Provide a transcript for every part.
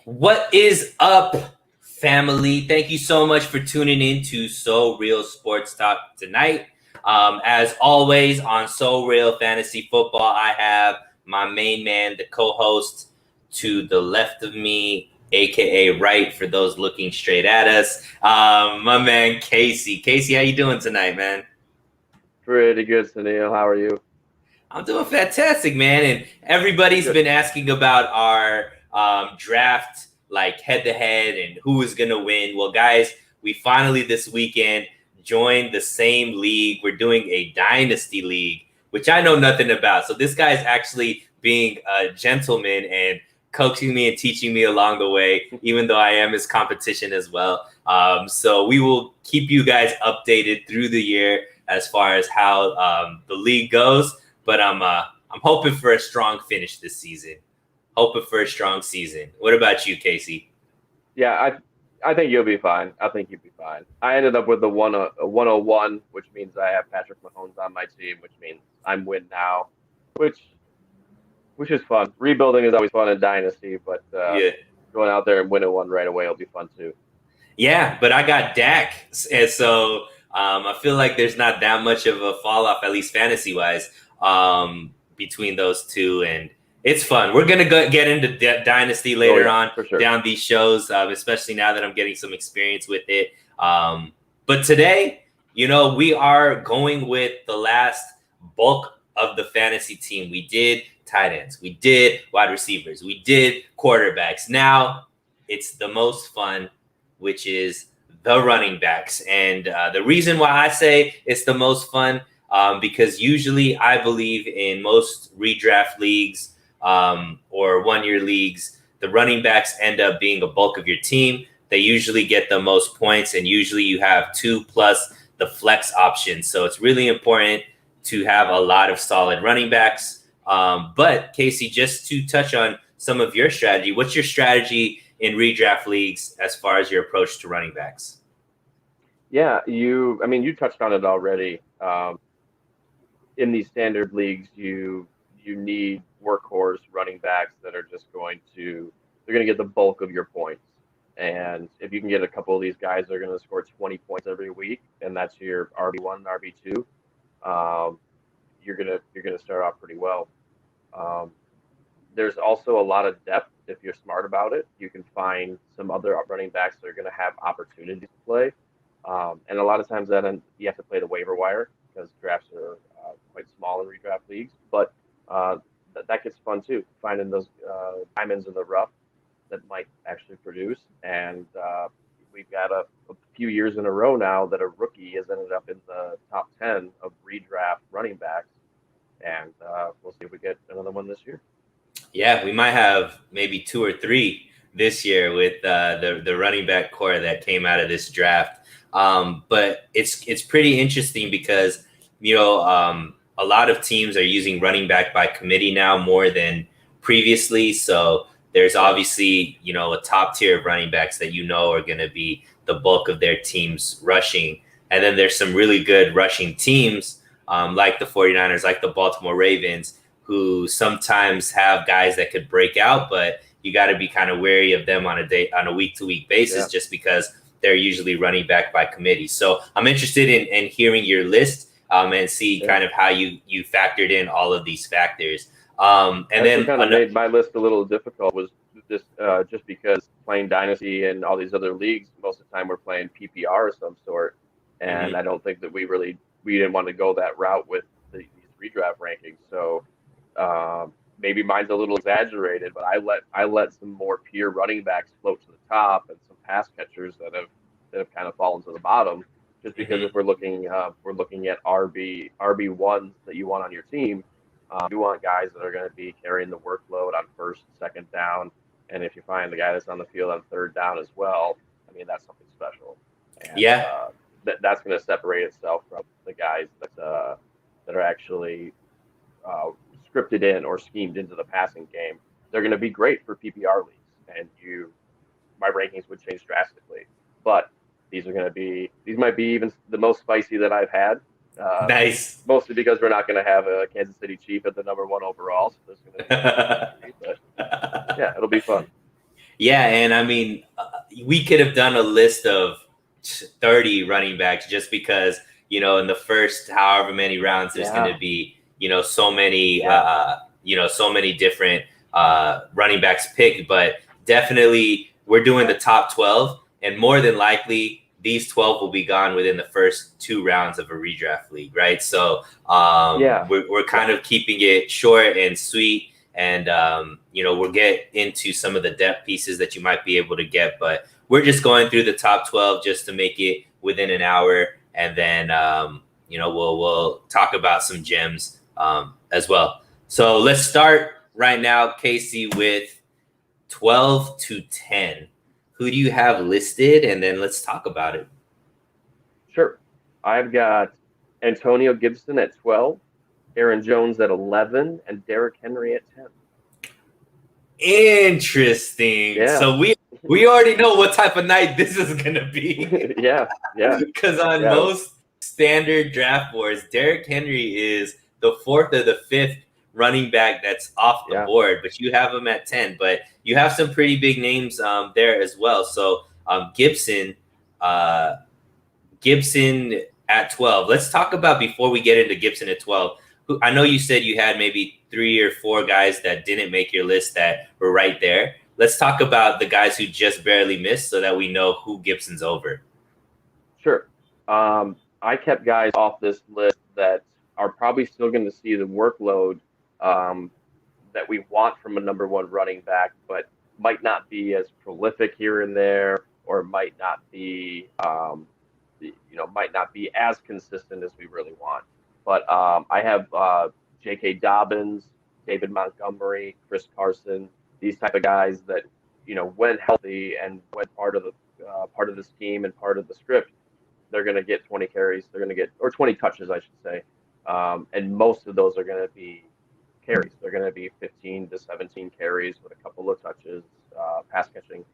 What is up, family? Thank you so much for tuning in to So Real Sports Talk tonight. As always, on So Real Fantasy Football, I have my main man, the co-host to the left of me, aka right for those looking straight at us. My man Casey. Casey, how you doing tonight, man? Pretty good, Sunil. How are you? I'm doing fantastic, man. And everybody's Good. been asking about our draft, like head to head, and who is going to win. Well, guys, we finally this weekend joined the same league. We're doing a dynasty league, which I know nothing about. So this guy's actually being a gentleman and coaching me and teaching me along the way, even though I am his competition as well. So we will keep you guys updated through the year as far as how the league goes, but I'm hoping for a strong finish this season. Hoping for a strong season. What about you, Casey? Yeah, I think you'll be fine. I think you'll be fine. I ended up with the 101, which means I have Patrick Mahomes on my team, which means I'm win now, which which is fun. Rebuilding is always fun in Dynasty, but Yeah. going out there and winning one right away will be fun too. Yeah, but I got Dak, and so I feel like there's not that much of a fall off, at least fantasy wise, between those two, and it's fun. We're gonna get into Dynasty Oh later yeah, on for sure. down these shows, especially now that I'm getting some experience with it. But today, we are going with the last bulk of the fantasy team. We did tight ends, we did wide receivers, we did quarterbacks. Now it's the most fun, which is the running backs. And the reason why I say it's the most fun, because usually I believe in most redraft leagues or 1 year leagues, the running backs end up being a bulk of your team. They usually get the most points, and usually you have two plus the flex option. So it's really important to have a lot of solid running backs. But Casey, just to touch on some of your strategy, what's your strategy in redraft leagues as far as your approach to running backs? Yeah, you touched on it already. In these standard leagues, you need workhorse running backs that are just they're going to get the bulk of your points. And if you can get a couple of these guys, they're going to score 20 points every week, and that's your RB1, RB2. Um, you're gonna start off pretty well. Um, there's also a lot of depth if you're smart about it. You can find some other running backs that are going to have opportunities to play, and a lot of times you have to play the waiver wire because drafts are quite small in redraft leagues. But that gets fun too, finding those diamonds in the rough that might actually produce. And we've got a few years in a row now that a rookie has ended up in the top 10 of redraft running backs, and we'll see if we get another one this year. Yeah, we might have maybe two or three this year with the running back core that came out of this draft. But it's pretty interesting because a lot of teams are using running back by committee now more than previously. So there's obviously a top tier of running backs that are going to be the bulk of their team's rushing, and then there's some really good rushing teams like the 49ers, like the Baltimore Ravens, who sometimes have guys that could break out, but you got to be kind of wary of them on a week to week basis, Yeah. just because they're usually running back by committee. So I'm interested in hearing your list and see Yeah. kind of how you factored in all of these factors. And That's what then kind of made my list a little difficult was just because playing Dynasty and all these other leagues, most of the time we're playing PPR of some sort, and Mhm. I don't think that we didn't want to go that route with these redraft rankings. So maybe mine's a little exaggerated, but I let some more pure running backs float to the top and some pass catchers that have kind of fallen to the bottom. Just because Mhm. if we're looking at RB1s that you want on your team, you want guys that are going to be carrying the workload on first, second down, and if you find the guy that's on the field on third down as well, I mean that's something special, and Yeah. that's going to separate itself from the guys that are actually uh, scripted in or schemed into the passing game. They're going to be great for PPR leagues, and my rankings would change drastically. But these might be even the most spicy that I've had. Uh, Nice. Mostly because we're not going to have a Kansas City Chief at the number one overall, so there's going to be some injury. But yeah, it'll be fun. Yeah, and I mean, we could have done a list of 30 running backs just because, in the first however many rounds, there's going Yeah, to be, so many, yeah, so many different running backs picked. But definitely, we're doing the top 12, and more than likely, these 12 will be gone within the first 2 rounds of a redraft league, right? So yeah, we're kind of keeping it short and sweet, and we'll get into some of the depth pieces that you might be able to get, but we're just going through the top 12 just to make it within an hour, and then we'll talk about some gems as well. So let's start right now, Casey, with 12 to 10. Who do you have listed, and then let's talk about it. sure. I've got Antonio Gibson at 12, Aaron Jones at 11, and Derrick Henry at 10. Interesting. Yeah, So we already know what type of night this is gonna be. yeah, yeah, Because on yeah, most standard draft boards, Derrick Henry is the fourth or the fifth running back that's off the yeah. board, but you have him at 10. But you have some pretty big names there as well. So uh, Gibson at 12. Let's talk about, before we get into Gibson at 12. I know you said you had maybe 3 or 4 guys that didn't make your list that were right there. Let's talk about the guys who just barely missed so that we know who Gibson's over. Sure. I kept guys off this list that are probably still going to see the workload um, that we want from a number one running back, but might not be as prolific here and there, or might not be, might not be as consistent as we really want. But I have J.K. Dobbins, David Montgomery, Chris Carson, these type of guys that, when healthy and when part of the scheme and part of the script, they're going to get 20 carries. They're going to get, or 20 touches, I should say. And most of those are going to be carries. They're going to be 15 to 17 carries with a couple of touches, pass catching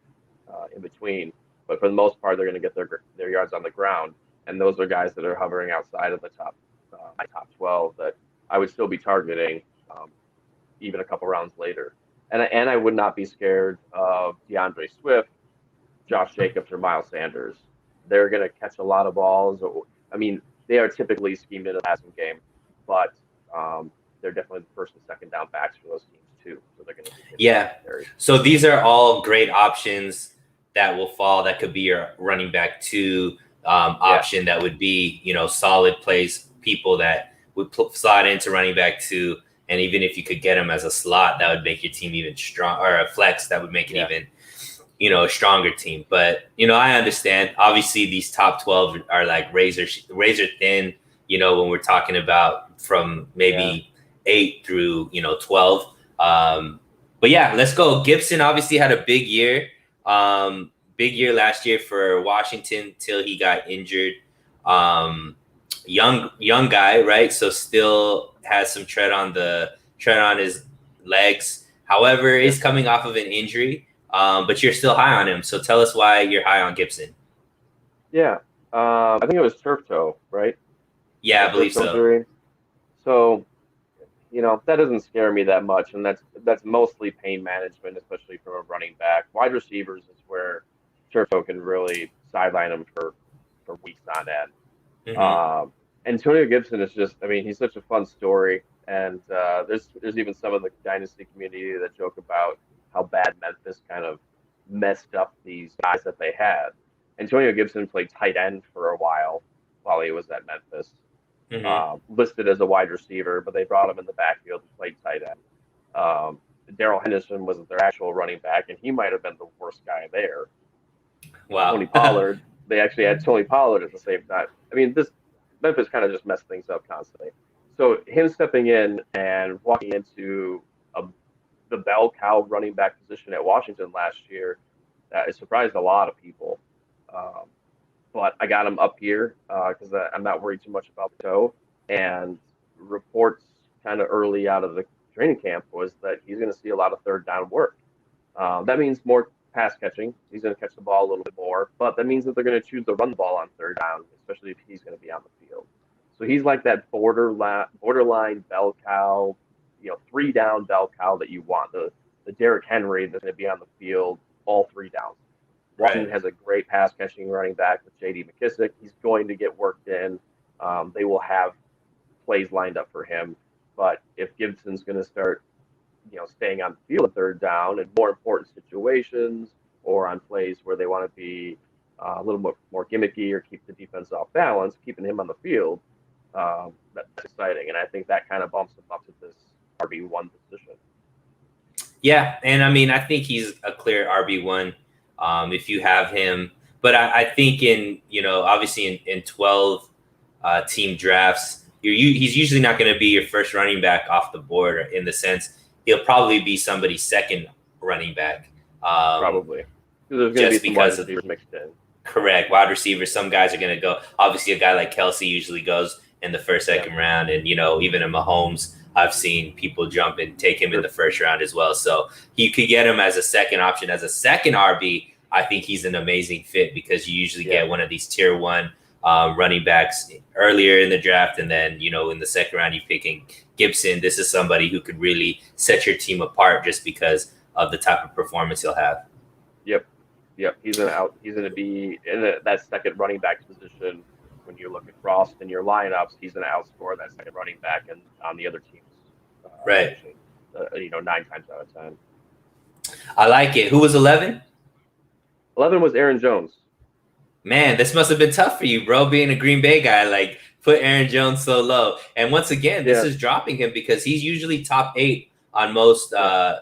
in between. But for the most part, they're going to get their yards on the ground. And those are guys that are hovering outside of the my top 12 that I would still be targeting even a couple rounds later. And I would not be scared of DeAndre Swift, Josh Jacobs, or Miles Sanders. They're going to catch a lot of balls. I mean, they are typically schemed in a passing game, but they're definitely the first and second down backs for those teams too. So they're going to be Yeah. So these are all great options that will fall. That could be your running back 2 option. That would be, solid plays, people that would slot into running back 2. And even if you could get them as a slot, that would make your team even strong, or a flex that would make it even, a stronger team. But, I understand. Obviously, these top 12 are like razor thin, when we're talking about from maybe 8 through, 12. But yeah, let's go. Gibson obviously had a big year. Big year last year for Washington till he got injured. Young guy, right? So still has some tread on his legs. However, is coming off of an injury. But you're still high on him. So tell us why you're high on Gibson. Yeah. I think it was turf toe, right? Yeah, I believe so. Injury. So, that doesn't scare me that much, and that's mostly pain management, especially from a running back. Wide receivers is where turf toe can really sideline him for weeks on end. Mm-hmm. Antonio Gibson is just, I mean, he's such a fun story, and there's even some of the dynasty community that joke about how bad Memphis kind of messed up these guys that they had. Antonio Gibson played tight end for a while he was at Memphis. Listed as a wide receiver, but they brought him in the backfield and played tight end. Darrell Henderson was their actual running back, and he might have been the worst guy there. Wow. Tony Pollard, they actually had Tony Pollard at the same time. I mean, this Memphis kind of just messed things up constantly. So him stepping in and walking into the bell cow running back position at Washington last year, it surprised a lot of people. But I got him up here because I'm not worried too much about the toe. And reports kind of early out of the training camp was that he's going to see a lot of third down work. That means more pass catching. He's going to catch the ball a little bit more, but that means that they're going to choose to run the ball on third down, especially if he's going to be on the field. So he's like that borderline bell cow, 3-down bell cow that you want. The Derrick Henry that's going to be on the field all 3 downs. Washington Right. has a great pass catching running back with J.D. McKissick. He's going to get worked in. They will have plays lined up for him. But if Gibson's going to start, staying on the field 3rd down in more important situations or on plays where they want to be a little more gimmicky or keep the defense off balance, keeping him on the field, that's exciting. And I think that kind of bumps him up to this RB1 position. Yeah, and I mean, I think he's a clear RB1 if you have him. But I think obviously in 12 team drafts, he's usually not going to be your first running back off the board in the sense he'll probably be somebody's second running back. Probably. There's going to be some wide receivers mixed in. Correct. Wide receivers, some guys are going to go. Obviously, a guy like Kelsey usually goes in the first, second round. And, even in Mahomes, I've seen people jump and take him in the first round as well. So you could get him as a second option. As a second RB, I think he's an amazing fit because you usually get one of these tier 1 running backs earlier in the draft. And then, in the second round, you're picking Gibson. This is somebody who could really set your team apart just because of the type of performance he'll have. Yep. He's going to be in that second running back position. When you look across in your lineups, he's going to outscore that second running back and on the other teams. Right. 9 times out of 10. I like it. Who was 11? 11 was Aaron Jones. Man, this must have been tough for you, bro, being a Green Bay guy. Like, put Aaron Jones so low. And once again, this is dropping him because he's usually top 8 on most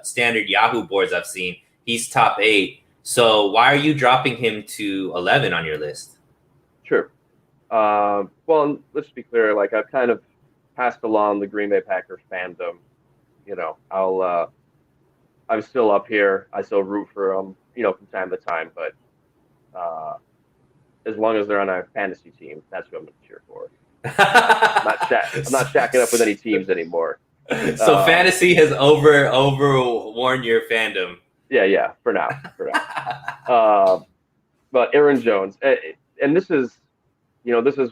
standard Yahoo boards I've seen. He's top 8. So why are you dropping him to 11 on your list? Sure. Well, let's be clear. Like, I've kind of passed along the Green Bay Packers fandom. I'm still up here. I still root for them, from time to time. But as long as they're on a fantasy team, that's what I'm going to cheer for. I'm not shacking up with any teams anymore. So fantasy has overworn your fandom. Yeah, for now. But Aaron Jones, and this is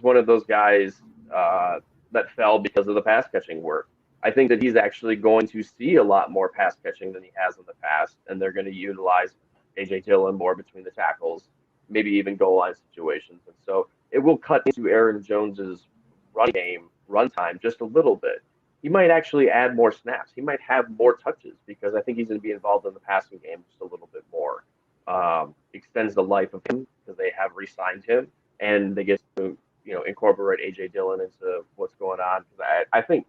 one of those guys that fell because of the pass catching work. I think that he's actually going to see a lot more pass catching than he has in the past, and they're going to utilize A.J. Dillon more between the tackles, maybe even goal line situations. And so it will cut into Aaron Jones's run time just a little bit. He might actually add more snaps. He might have more touches because I think he's going to be involved in the passing game just a little bit more. Extends the life of him because they have re-signed him, and they get to incorporate A.J. Dillon into what's going on. I think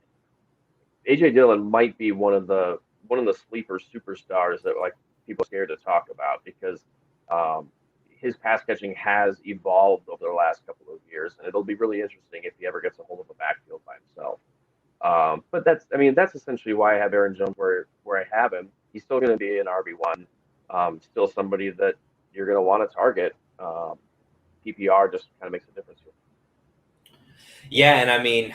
A.J. Dillon might be one of the sleeper superstars that people are scared to talk about because his pass catching has evolved over the last couple of years, and it'll be really interesting if he ever gets a hold of a backfield by himself. But that's essentially why I have Aaron Jones where I have him. He's still going to be an RB1, still somebody that you're going to want to target. PPR just kind of makes a difference here. Yeah, and I mean,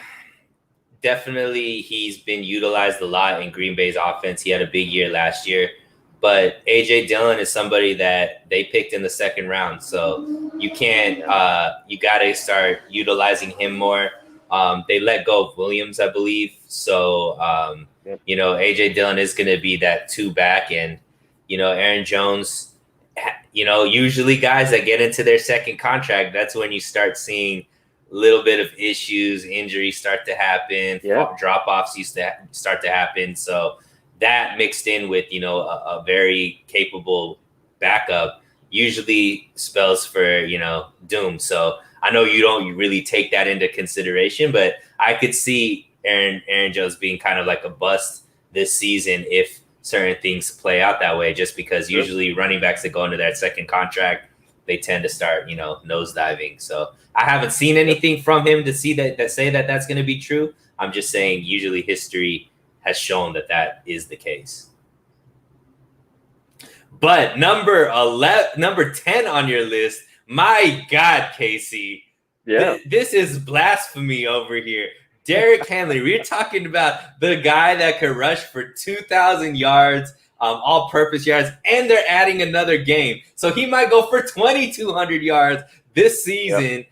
definitely he's been utilized a lot in Green Bay's offense. He had a big year last year, but A.J. Dillon is somebody that they picked in the second round. So you can't, you got to start utilizing him more. They let go of Williams, I believe. So, A.J. Dillon is going to be that 2 back. And, Aaron Jones, usually guys that get into their second contract, that's when you start seeing a little bit of issues, injuries start to happen, drop-offs used to start to happen. So that mixed in with, a very capable backup usually spells for, doom. So I know you don't really take that into consideration, but I could see Aaron Jones being kind of like a bust this season if certain things play out that way, just because usually running backs that go into that second contract, they tend to start, nosediving. So I haven't seen anything from him to see that say that that's going to be true. I'm just saying usually history has shown that is the case. But number 10 on your list, my God, Casey. Yeah. This is blasphemy over here. Derrick Henry, we're talking about the guy that could rush for 2,000 yards, all-purpose yards, and they're adding another game. So he might go for 2,200 yards this season.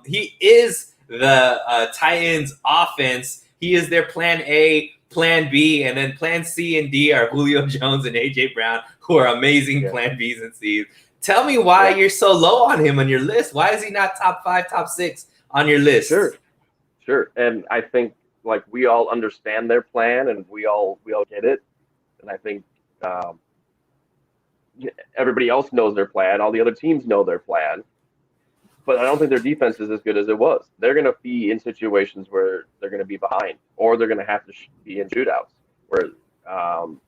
He is the Titans' offense. He is their plan A, plan B, and then plan C and D are Julio Jones and AJ Brown, who are amazing plan Bs and Cs. Tell me why you're so low on him on your list. Why is he not top 5, top 6 on your list? Sure. And I think like we all understand their plan and we all get it. And I think everybody else knows their plan. All the other teams know their plan. But I don't think their defense is as good as it was. They're going to be in situations where they're going to be behind, or they're going to have to be in shootouts where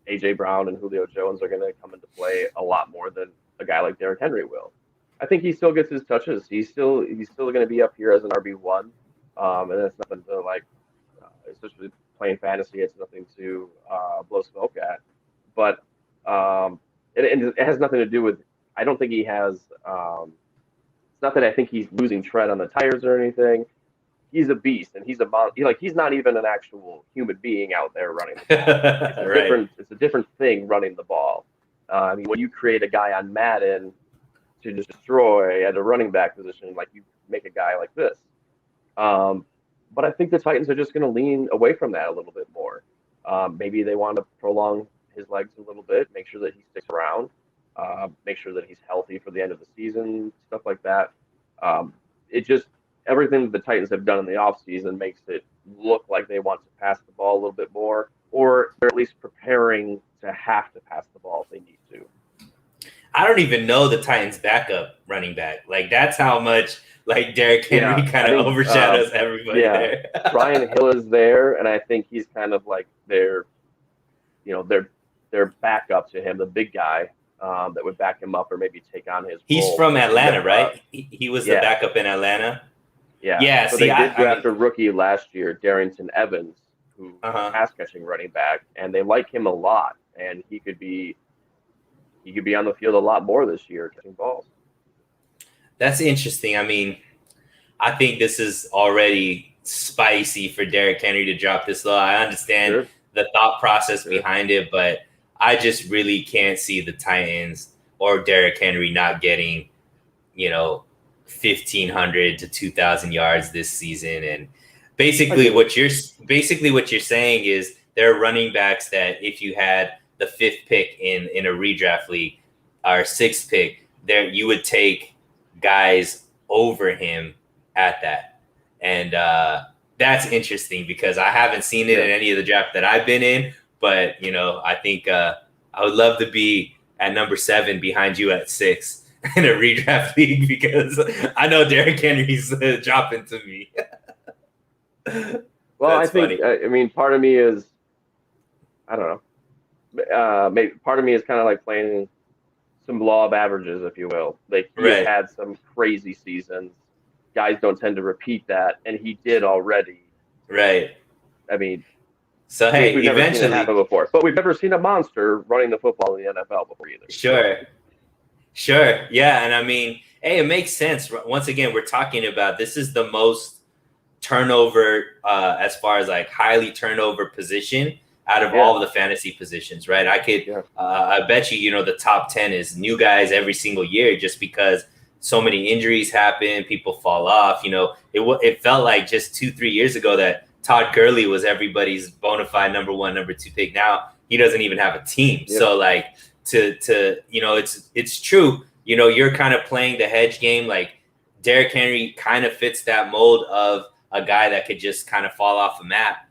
AJ Brown and Julio Jones are going to come into play a lot more than a guy like Derrick Henry will. I think he still gets his touches. He's still going to be up here as an RB1, and it's nothing to like, especially playing fantasy. It's nothing to blow smoke at. But it has nothing to do with. I don't think he has. It's not that I think he's losing tread on the tires or anything. He's a beast, and he's not even an actual human being out there running the ball. It's a different thing running the ball. I mean, when you create a guy on Madden to just destroy at a running back position, like you make a guy like this. But I think the Titans are just going to lean away from that a little bit more. Maybe they want to prolong his legs a little bit, make sure that he sticks around, make sure that he's healthy for the end of the season, stuff like that. Everything that the Titans have done in the offseason makes it look like they want to pass the ball a little bit more, or they're at least preparing to have to pass the ball if they need to. I don't even know the Titans' backup running back. Like, that's how much like Derrick Henry kind of overshadows everybody there. Brian Hill is there, and I think he's kind of like their backup to him, the big guy that would back him up or maybe take on his He's role. from Atlanta, right? He was the backup in Atlanta. Yeah. So they did draft a rookie last year, Darrington Evans, who pass catching running back, and they like him a lot, and he could be on the field a lot more this year catching balls. That's interesting. I mean, I think this is already spicy for Derrick Henry to drop this low. I understand the thought process behind it, but I just really can't see the Titans or Derrick Henry not getting, 1,500 to 2,000 yards this season. And basically what you're saying is there are running backs that if you had the 5th pick in a redraft league or 6th pick, there you would take guys over him at that. And that's interesting because I haven't seen it in any of the drafts that I've been in. But, I think I would love to be at number 7 behind you at 6 in a redraft league because I know Derrick Henry's dropping to me. Well, I think, part of me is, I don't know, maybe part of me is kind of like playing some law of averages, if you will. Like he had some crazy seasons. Guys don't tend to repeat that, and he did already. Right. I mean, so hey, we've never eventually seen it happen before, but we've never seen a monster running the football in the NFL before either. Sure. Yeah, and I mean, hey, it makes sense. Once again, we're talking about this is the most turnover as far as like highly turnover position out of all of the fantasy positions, right? I bet you, the top 10 is new guys every single year just because so many injuries happen, people fall off. It felt like just 2-3 years ago that Todd Gurley was everybody's bona fide number 1, number 2 pick. Now he doesn't even have a team. Yeah. So like it's true. You're kind of playing the hedge game. Like Derrick Henry kind of fits that mold of a guy that could just kind of fall off the map.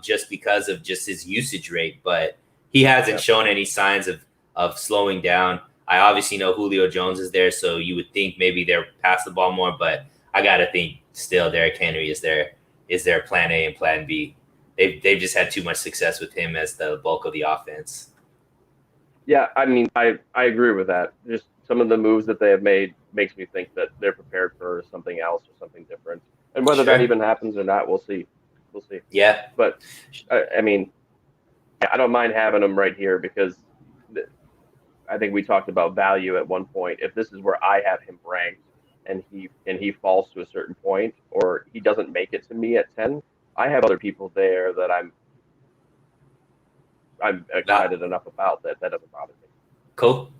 Just because of just his usage rate, but he hasn't shown any signs of slowing down. I obviously know Julio Jones is there, so you would think maybe they're pass the ball more, but I gotta think still Derrick Henry is their plan A and plan B. They've just had too much success with him as the bulk of the offense. Yeah, I mean, I agree with that. Just some of the moves that they have made makes me think that they're prepared for something else or something different, and whether that even happens or not, we'll see. Yeah. But, I mean, I don't mind having him right here because I think we talked about value at one point. If this is where I have him ranked and he falls to a certain point or he doesn't make it to me at 10, I have other people there that I'm excited enough about that doesn't bother me. Cool.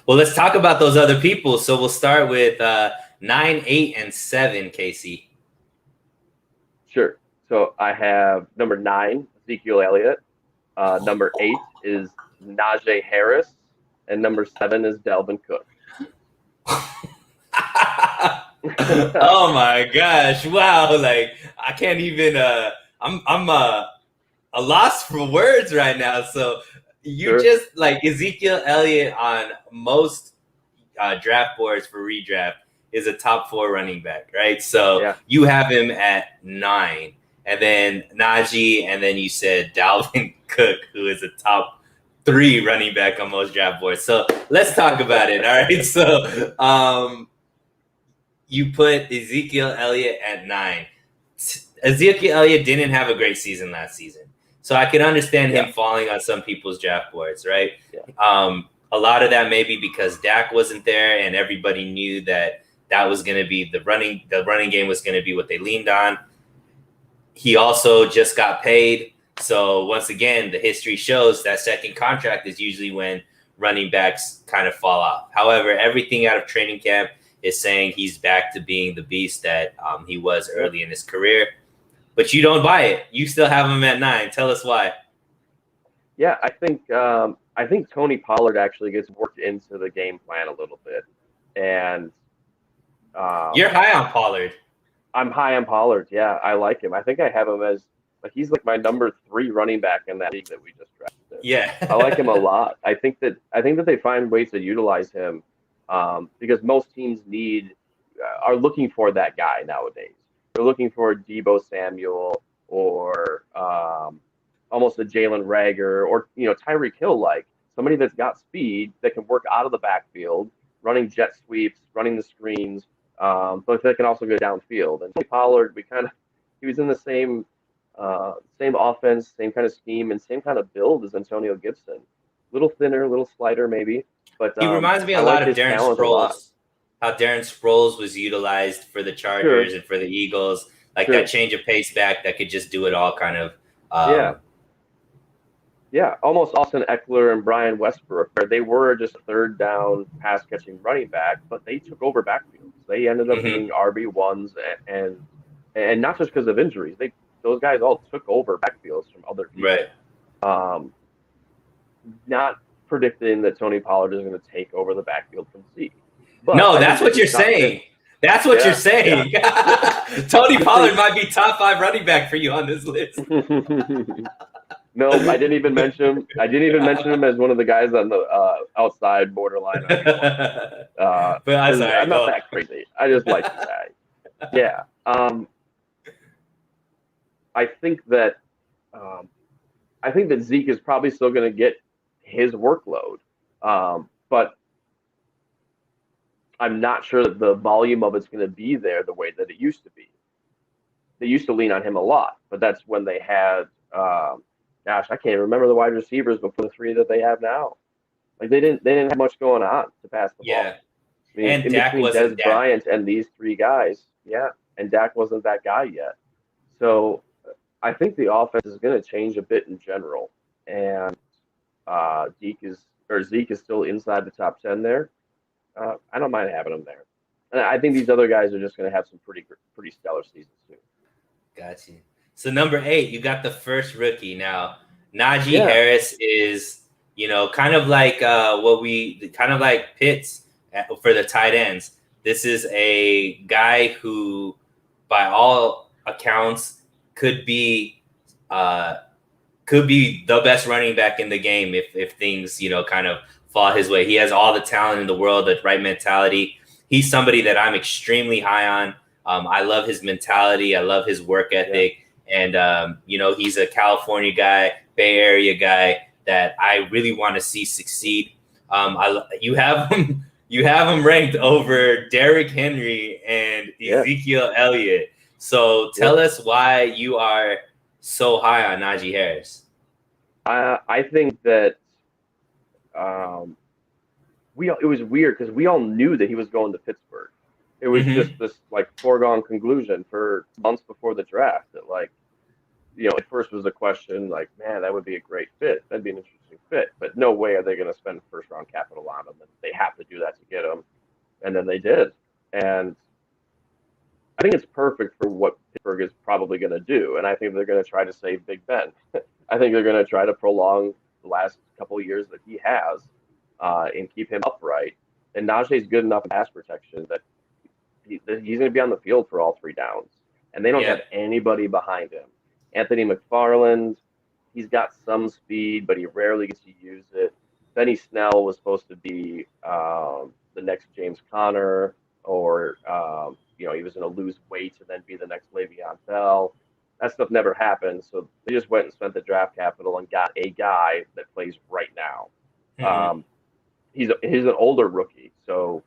Well, let's talk about those other people. So we'll start with 9, 8, and 7, Casey. Sure. So I have number 9, Ezekiel Elliott. Number 8 is Najee Harris, and number 7 is Dalvin Cook. Oh my gosh! Wow, like I can't even. I'm a loss for words right now. So you Sure. just like Ezekiel Elliott on most draft boards for redraft is a top 4 running back, right? So Yeah. you have him at 9, and then Najee, and then you said Dalvin Cook, who is a top 3 running back on most draft boards. So let's talk about it. All right. So you put Ezekiel Elliott at 9. Ezekiel Elliott didn't have a great season last season. So I can understand him falling on some people's draft boards, right? Yeah. A lot of that maybe because Dak wasn't there and everybody knew that was going to be the running game was going to be what they leaned on. He also just got paid. So once again, the history shows that second contract is usually when running backs kind of fall off. However, everything out of training camp is saying he's back to being the beast that he was early in his career. But you don't buy it. You still have him at 9. Tell us why. Yeah, I think Tony Pollard actually gets worked into the game plan a little bit, and you're high on Pollard. I'm high on Pollard. Yeah, I like him. I think I have him as he's like my number 3 running back in that league that we just drafted. Yeah, I like him a lot. I think that they find ways to utilize him because most teams are looking for that guy nowadays. They're looking for Deebo Samuel or almost a Jalen Reagor or Tyreek Hill, like somebody that's got speed that can work out of the backfield, running jet sweeps, running the screens, but that can also go downfield. And Tony Pollard, he was in the same offense, same kind of scheme, and same kind of build as Antonio Gibson. A little thinner, a little slighter maybe, but he reminds me a lot of Darren Sproles. How Darren Sproles was utilized for the Chargers and for the Eagles, like that change of pace back that could just do it all, kind of. Yeah, almost Austin Eckler and Brian Westbrook, where they were just a third down pass catching running back, but they took over backfields. They ended up being RB1s, and not just because of injuries. Those guys all took over backfields from other people. Right. Not predicting that Tony Pollard is going to take over the backfield from Zeke. But no, that's what you're saying. That's what you're saying. Yeah. Tony Pollard might be top 5 running back for you on this list. No, I didn't even mention him. I didn't even mention him as one of the guys on the outside borderline. But I'm not that crazy. I just like the guy. Yeah. I think that Zeke is probably still going to get his workload, but I'm not sure that the volume of it's going to be there the way that it used to be. They used to lean on him a lot, but that's when they had, I can't remember the wide receivers before the 3 that they have now. Like they didn't have much going on to pass the ball. I mean, and in Dak between Dez Bryant and these 3 guys, and Dak wasn't that guy yet. So I think the offense is going to change a bit in general, and Zeke is still inside the top 10 there. I don't mind having him there. And I think these other guys are just going to have some pretty stellar seasons too. Got you. So number 8, you got the first rookie. Now, Najee Harris is, kind of like Pitts for the tight ends. This is a guy who, by all accounts, could be the best running back in the game if things, kind of fall his way. He has all the talent in the world, the right mentality. He's somebody that I'm extremely high on. I love his mentality. I love his work ethic. And, he's a California guy, Bay Area guy that I really want to see succeed. You have him ranked over Derrick Henry and Ezekiel Elliott. So tell us why you are so high on Najee Harris. I think that it was weird because we all knew that he was going to Pittsburgh. It was just this like foregone conclusion for months before the draft that at first was a question like, man, that would be a great fit. That'd be an interesting fit, but no way are they going to spend first round capital on him. And they have to do that to get him. And then they did. And I think it's perfect for what Pittsburgh is probably going to do. And I think they're going to try to save Big Ben. I think they're going to try to prolong the last couple of years that he has and keep him upright. And Najee's good enough in pass protection that he's going to be on the field for all 3 downs. And they don't have anybody behind him. Anthony McFarland, he's got some speed, but he rarely gets to use it. Benny Snell was supposed to be the next James Conner, or he was going to lose weight to then be the next Le'Veon Bell. That stuff never happened, so they just went and spent the draft capital and got a guy that plays right now. Mm-hmm. He's an older rookie, so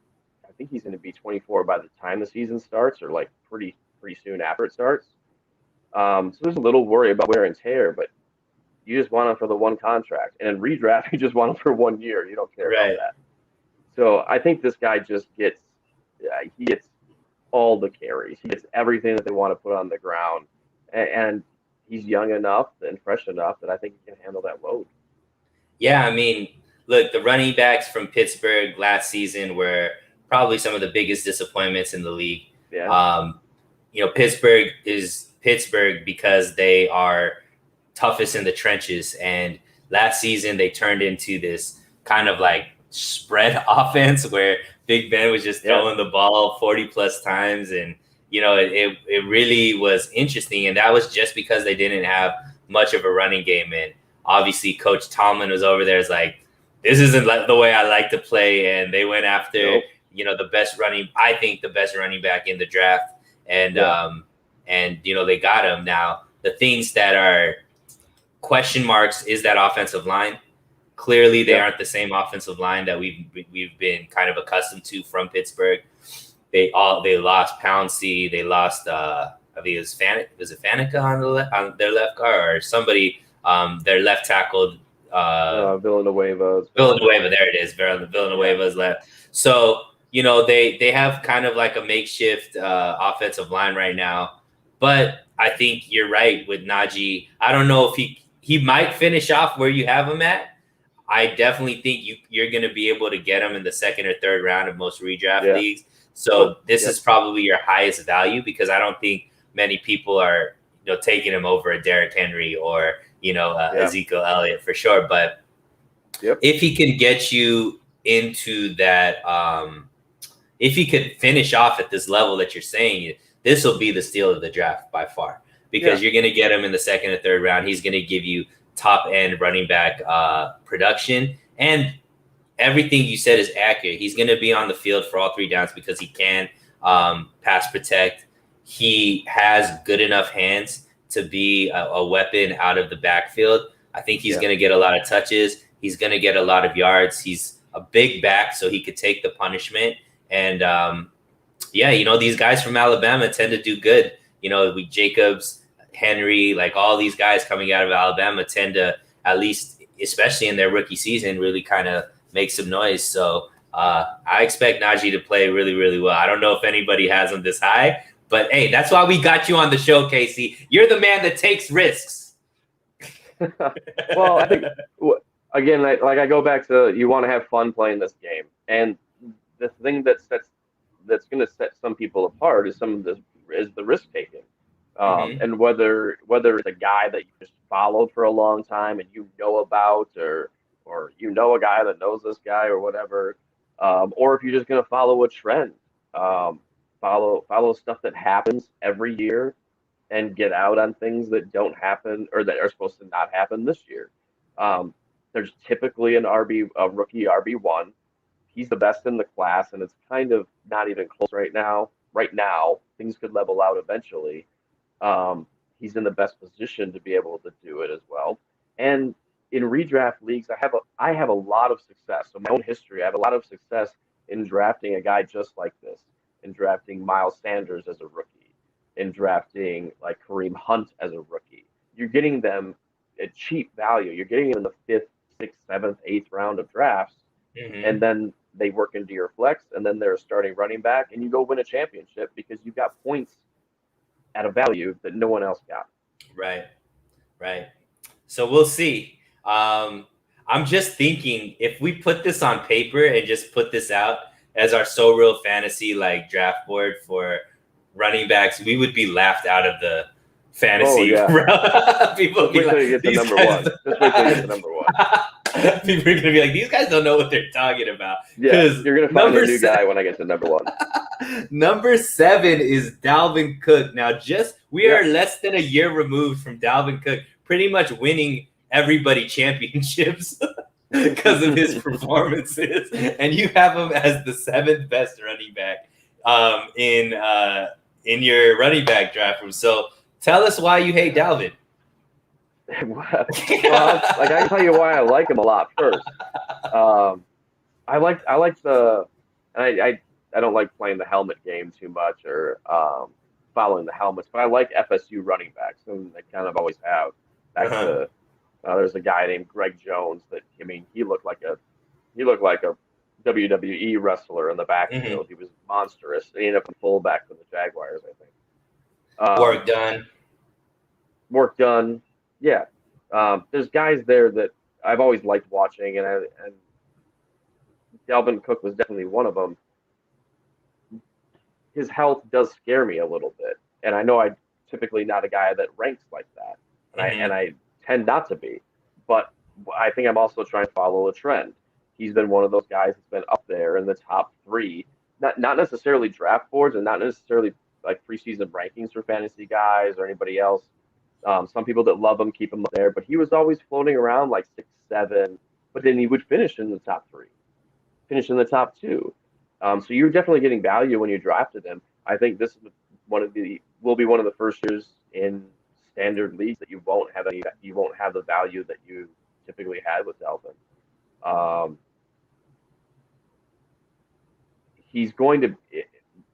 I think he's going to be 24 by the time the season starts, or like pretty soon after it starts. So there's a little worry about wear and tear, but you just want him for the one contract, and in redraft you just want him for 1 year. You don't care about that. So I think this guy just gets all the carries. He gets everything that they want to put on the ground. And he's young enough and fresh enough that I think he can handle that load. Yeah, I mean, look, the running backs from Pittsburgh last season were probably some of the biggest disappointments in the league. Yeah. Pittsburgh is Pittsburgh because they are toughest in the trenches. And last season they turned into this kind of like spread offense where Big Ben was just throwing the ball 40 plus times, and it really was interesting. And that was just because they didn't have much of a running game. And obviously Coach Tomlin was over there. It's like, this isn't like the way I like to play. And they went after, the best running back in the draft. And, they got him. Now, the things that are question marks is that offensive line. Clearly they aren't the same offensive line that we've been kind of accustomed to from Pittsburgh. They lost Pouncey. They lost I think it was Faneca on their left guard, or somebody their left tackle Villanueva. There it is. Villanueva's left. So they have kind of like a makeshift offensive line right now. But I think you're right with Najee. I don't know if he might finish off where you have him at. I definitely think you're going to be able to get him in the second or third round of most redraft leagues. So this is probably your highest value, because I don't think many people are taking him over a Derrick Henry or Ezekiel Elliott for sure. But if he can get you into that, if he could finish off at this level that you're saying, this will be the steal of the draft by far, because you're going to get him in the second or third round. He's going to give you top end running back production, and everything you said is accurate. He's going to be on the field for all 3 downs because he can pass protect. He has good enough hands to be a weapon out of the backfield. I think he's going to get a lot of touches. He's going to get a lot of yards. He's a big back, so he could take the punishment. And these guys from Alabama tend to do good. With Jacobs, Henry, like all these guys coming out of Alabama tend to, at least, especially in their rookie season, really kind of make some noise. So I expect Najee to play really, really well. I don't know if anybody has him this high, but hey, that's why we got you on the show, Casey. You're the man that takes risks. Well, I think, again, I go back to, you want to have fun playing this game. And the thing that's going to set some people apart is the risk taking. And whether it's a guy that you just followed for a long time and about, or a guy that knows this guy or whatever, or if you're just going to follow a trend, follow stuff that happens every year and get out on things that don't happen or that are supposed to not happen this year. There's typically a rookie RB1. He's the best in the class, and it's kind of not even close right now. Right now, things could level out eventually. He's in the best position to be able to do it as well. And in redraft leagues, I have a lot of success. So my own history, I have a lot of success in drafting a guy just like this, in drafting Miles Sanders as a rookie, in drafting like Kareem Hunt as a rookie. You're getting them at cheap value. You're getting them in the 5th, 6th, 7th, 8th round of drafts, and then they work into your flex, and then they're a starting running back, and you go win a championship because you got points at a value that no one else got. Right. So we'll see. I'm just thinking, if we put this on paper and just put this out as our So Real Fantasy like draft board for running backs, we would be laughed out of fantasy. yeah. People Just wait till you get to number one. Just wait till you get to number one. People are gonna be like, these guys don't know what they're talking about. Yeah, you're gonna find a new guy when I get to number one. Number 7 is Dalvin Cook. Now, we are less than a year removed from Dalvin Cook pretty much winning everybody championships because of his performances, and you have him as the 7th best running back in your running back draft room. So tell us why you hate Dalvin. Well, I can tell you why I like him a lot first. I don't like playing the helmet game too much or following the helmets, but I like FSU running backs, and I kind of always have. There's a guy named Greg Jones that he looked like a WWE wrestler in the backfield. Mm-hmm. He was monstrous. He ended up a fullback for the Jaguars, I think. Work done. Yeah. There's guys there that I've always liked watching, and Dalvin Cook was definitely one of them. His health does scare me a little bit, and I know I'm typically not a guy that ranks like that, and I tend not to be, but I think I'm also trying to follow a trend. He's been one of those guys that's been up there in the top 3, not necessarily draft boards and not necessarily like preseason rankings for fantasy guys or anybody else. Some people that love him keep him up there, but he was always floating around like 6, 7, but then he would finish in the top 3, finish in the top 2. So you're definitely getting value when you drafted him. I think this is will be one of the first years in standard leagues that you won't have the value that you typically had with Dalvin. He's going to,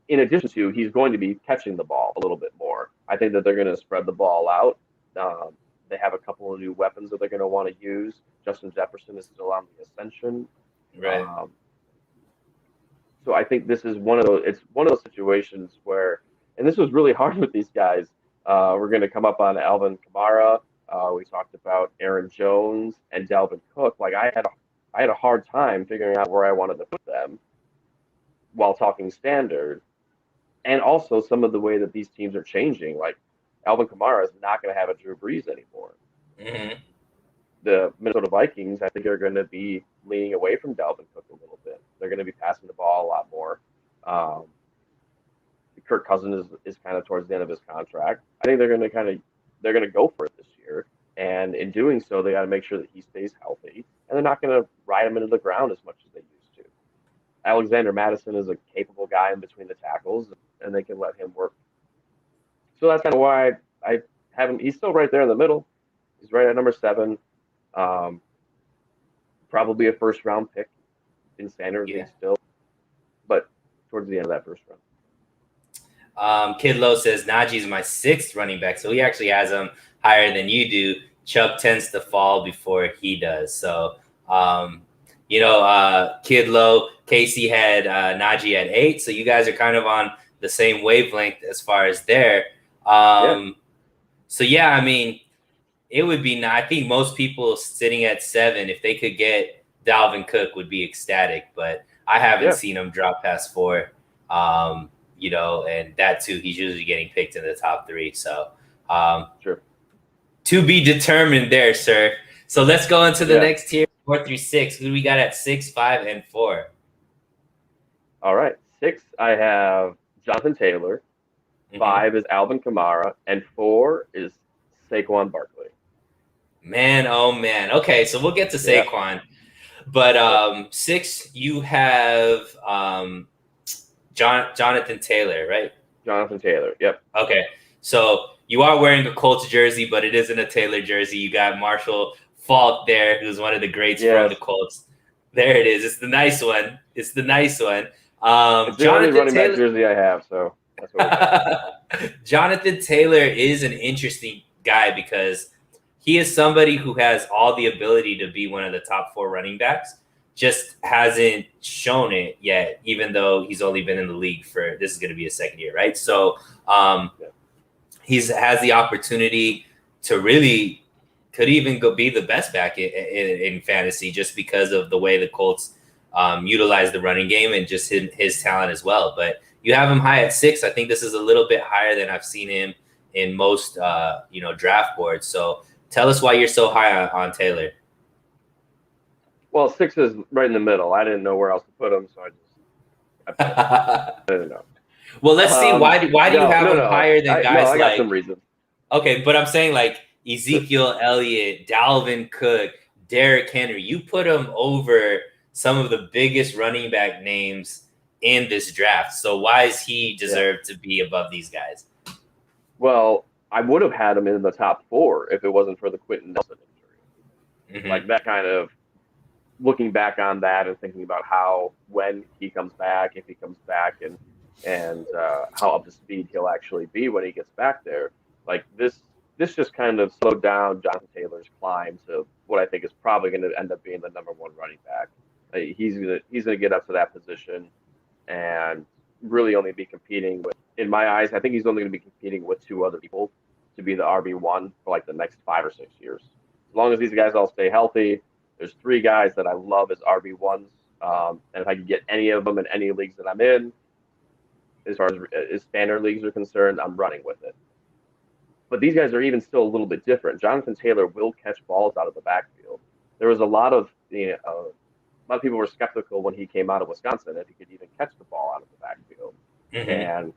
in addition to, he's going to be catching the ball a little bit more. I think that they're going to spread the ball out. They have a couple of new weapons that they're going to want to use. Justin Jefferson is still on the ascension. Right. So I think this is one of those situations where, and this was really hard with these guys. We're going to come up on Alvin Kamara. We talked about Aaron Jones and Dalvin Cook. Like I had a hard time figuring out where I wanted to put them while talking standard, and also some of the way that these teams are changing. Like Alvin Kamara is not going to have a Drew Brees anymore. Mm-hmm. The Minnesota Vikings, I think, are going to be leaning away from Dalvin Cook a little bit. They're going to be passing the ball a lot more. Kirk Cousins is kind of towards the end of his contract. I think they're going to go for it this year, and in doing so, they got to make sure that he stays healthy, and they're not going to ride him into the ground as much as they used to. Alexander Mattison is a capable guy in between the tackles, and they can let him work. So that's kind of why I have him. He's still right there in the middle. He's right at number 7. Probably a first-round pick in standard league still, but towards the end of that first round. Kid Low says Najee's my 6th running back, so he actually has him higher than you do. Chubb tends to fall before he does. So, Kid Low, Casey had Najee at 8, so you guys are kind of on the same wavelength as far as there. So, yeah, I mean, it would be I think most people sitting at 7, if they could get Dalvin Cook, would be ecstatic. But I haven't seen him drop past 4. And that too, he's usually getting picked in the top 3. So, sure. To be determined there, sir. So let's go into the next tier, 4 through 6. Who do we got at 6, 5, and 4? All right, 6, I have Jonathan Taylor. 5 is Alvin Kamara, and 4 is Saquon Barkley. Man, oh man. Okay, so we'll get to Saquon. But 6, you have Jonathan Taylor, right? Jonathan Taylor, yep. Okay, so you are wearing a Colts jersey, but it isn't a Taylor jersey. You got Marshall Faulk there, who's one of the greats from the Colts. There it is. It's the nice one. It's the Jonathan only running back jersey I have, so that's what Jonathan Taylor is an interesting guy because he is somebody who has all the ability to be one of the top 4 running backs, just hasn't shown it yet, even though he's only been in the league this is going to be his 2nd year, right? So he has the opportunity to really could even go be the best back in fantasy just because of the way the Colts utilize the running game and just his talent as well. But you have him high at 6. I think this is a little bit higher than I've seen him in most draft boards. So tell us why you're so high on Taylor. Well, 6 is right in the middle. I didn't know where else to put him, so I didn't know. Well, let's see. Why do you have him higher than guys I got some reasons. Okay, but I'm saying like Ezekiel Elliott, Dalvin Cook, Derrick Henry. You put him over some of the biggest running back names in this draft. So why is he deserved to be above these guys? Well, I would have had him in the top 4 if it wasn't for the Quentin Nelson injury. Mm-hmm. Like that kind of looking back on that and thinking about when he comes back, if he comes back, and how up to speed he'll actually be when he gets back there. Like this just kind of slowed down Jonathan Taylor's climb to what I think is probably going to end up being the number 1 running back. He's gonna get up to that position and really only be competing with, in my eyes, I think he's only going to be competing with 2 other people to be the RB1 for like the next 5 or 6 years. As long as these guys all stay healthy, there's 3 guys that I love as RB1s. And if I can get any of them in any leagues that I'm in, as far as standard leagues are concerned, I'm running with it. But these guys are even still a little bit different. Jonathan Taylor will catch balls out of the backfield. There was a lot of people were skeptical when he came out of Wisconsin if he could even catch the ball out of the backfield. Mm-hmm. And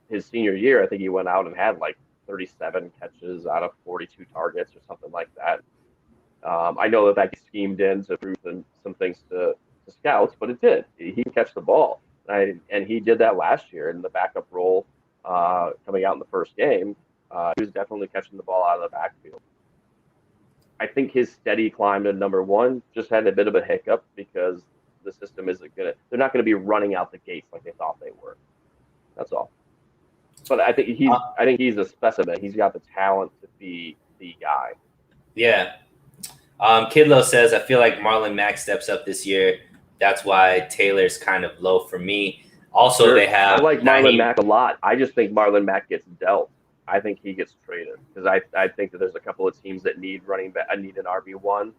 his senior year, I think he went out and had like 37 catches out of 42 targets or something like that. I know that gets schemed in to prove some things to scouts, but it did. He can catch the ball. And he did that last year in the backup role coming out in the first game. He was definitely catching the ball out of the backfield. I think his steady climb to number 1 just had a bit of a hiccup because the system isn't they're not going to be running out the gates like they thought they were. That's all. But I think he's a specimen. He's got the talent to be the guy. Yeah. Kidlow says, I feel like Marlon Mack steps up this year. That's why Taylor's kind of low for me. Also, sure. They have. I like Marlon Mack a lot. I just think Marlon Mack gets dealt. I think he gets traded because I think that there's a couple of teams that need running back. I need an RB1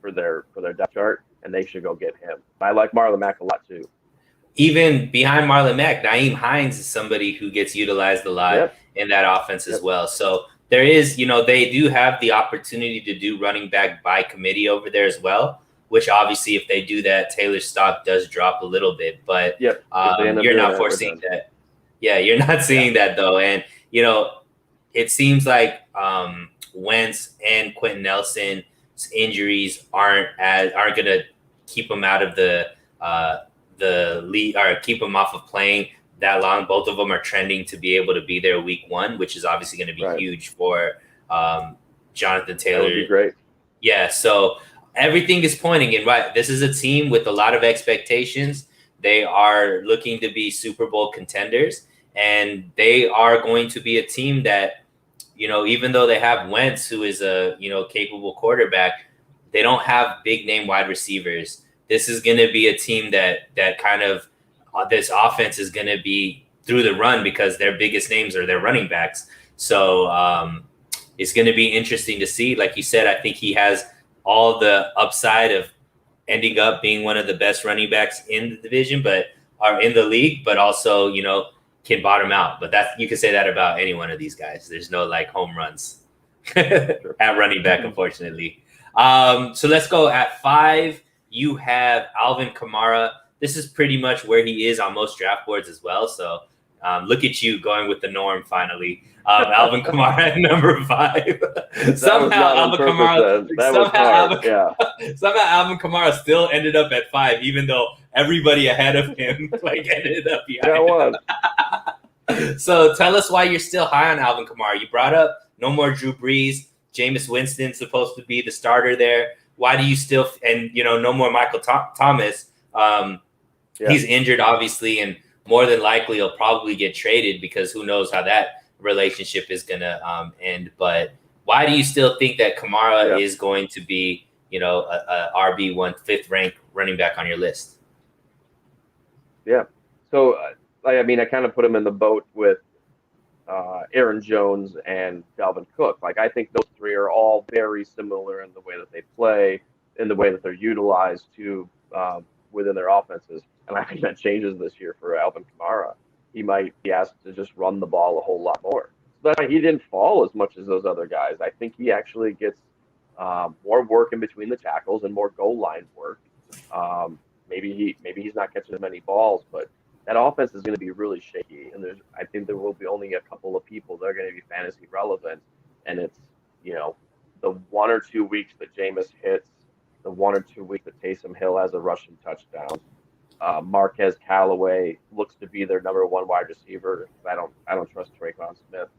for their depth chart, and they should go get him. I like Marlon Mack a lot too. Even behind Marlon Mack, Nyheim Hines is somebody who gets utilized a lot in that offense as well. So there is, they do have the opportunity to do running back by committee over there as well, which obviously if they do that, Taylor's stock does drop a little bit, but you're not foreseeing that. Yeah, you're not seeing that though. And, it seems like Wentz and Quentin Nelson's injuries aren't going to keep them out of the league or keep them off of playing that long. Both of them are trending to be able to be there week 1, which is obviously going to be huge for Jonathan Taylor. That would be great. Yeah, so everything is pointing in right. This is a team with a lot of expectations. They are looking to be Super Bowl contenders, and they are going to be a team that, even though they have Wentz, who is a, capable quarterback, they don't have big name wide receivers. This is going to be a team that kind of this offense is going to be through the run because their biggest names are their running backs. So it's going to be interesting to see. Like you said, I think he has all the upside of ending up being one of the best running backs in the division, but are in the league, but also, can bottom out. But you can say that about any one of these guys. There's no like home runs at running back, unfortunately. So let's go at 5. You have Alvin Kamara. This is pretty much where he is on most draft boards as well. So look at you going with the norm finally. Alvin Kamara at number 5. Somehow Alvin Kamara still ended up at 5, even though everybody ahead of him ended up behind him. So tell us why you're still high on Alvin Kamara. You brought up no more Drew Brees. Jameis Winston's supposed to be the starter there. Why do you still no more Michael Thomas? He's injured, obviously, and more than likely he'll probably get traded because who knows how that relationship is going to end. But why do you still think that Kamara is going to be, a RB1, 5th ranked running back on your list? Yeah. So, I kind of put him in the boat with Aaron Jones and Dalvin Cook. I think those 3 are all very similar in the way that they play, in the way that they're utilized within their offenses. And I think that changes this year for Alvin Kamara. He might be asked to just run the ball a whole lot more that's why he didn't fall as much as those other guys. I think he actually gets more work in between the tackles and more goal line work. Maybe he's not catching as many balls, but that offense is going to be really shaky. And I think there will be only a couple of people that are going to be fantasy relevant, and it's the 1 or 2 weeks that Jameis hits, the 1 or 2 weeks that Taysom Hill has a rushing touchdown. Marquez Callaway looks to be their number 1 wide receiver. I don't trust Traquan Smith.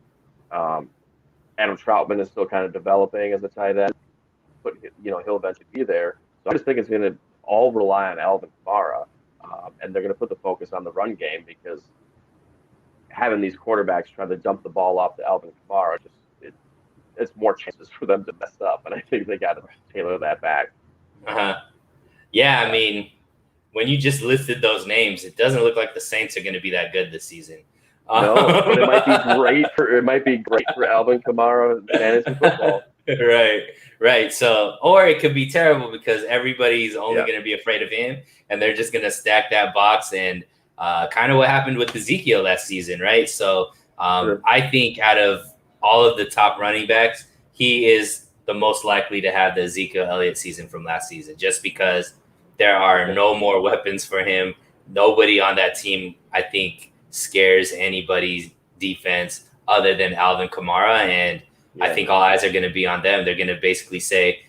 Adam Troutman is still kind of developing as a tight end, but he'll eventually be there. So I just think it's going to all rely on Alvin Kamara, and they're going to put the focus on the run game because having these quarterbacks trying to dump the ball off to Alvin Kamara it's more chances for them to mess up, and I think they got to tailor that back. Yeah, I mean, when you just listed those names, it doesn't look like the Saints are going to be that good this season. No, but it might be great for Alvin Kamara in fantasy football. Right. So, or it could be terrible because everybody's only going to be afraid of him, and they're just going to stack that box. And kind of what happened with Ezekiel last season, right? So, sure. I think out of all of the top running backs, he is the most likely to have the Ezekiel Elliott season from last season, just because there are no more weapons for him. Nobody on that team, I think, scares anybody's defense other than Alvin Kamara. And I think all eyes are going to be on them. They're going to basically say,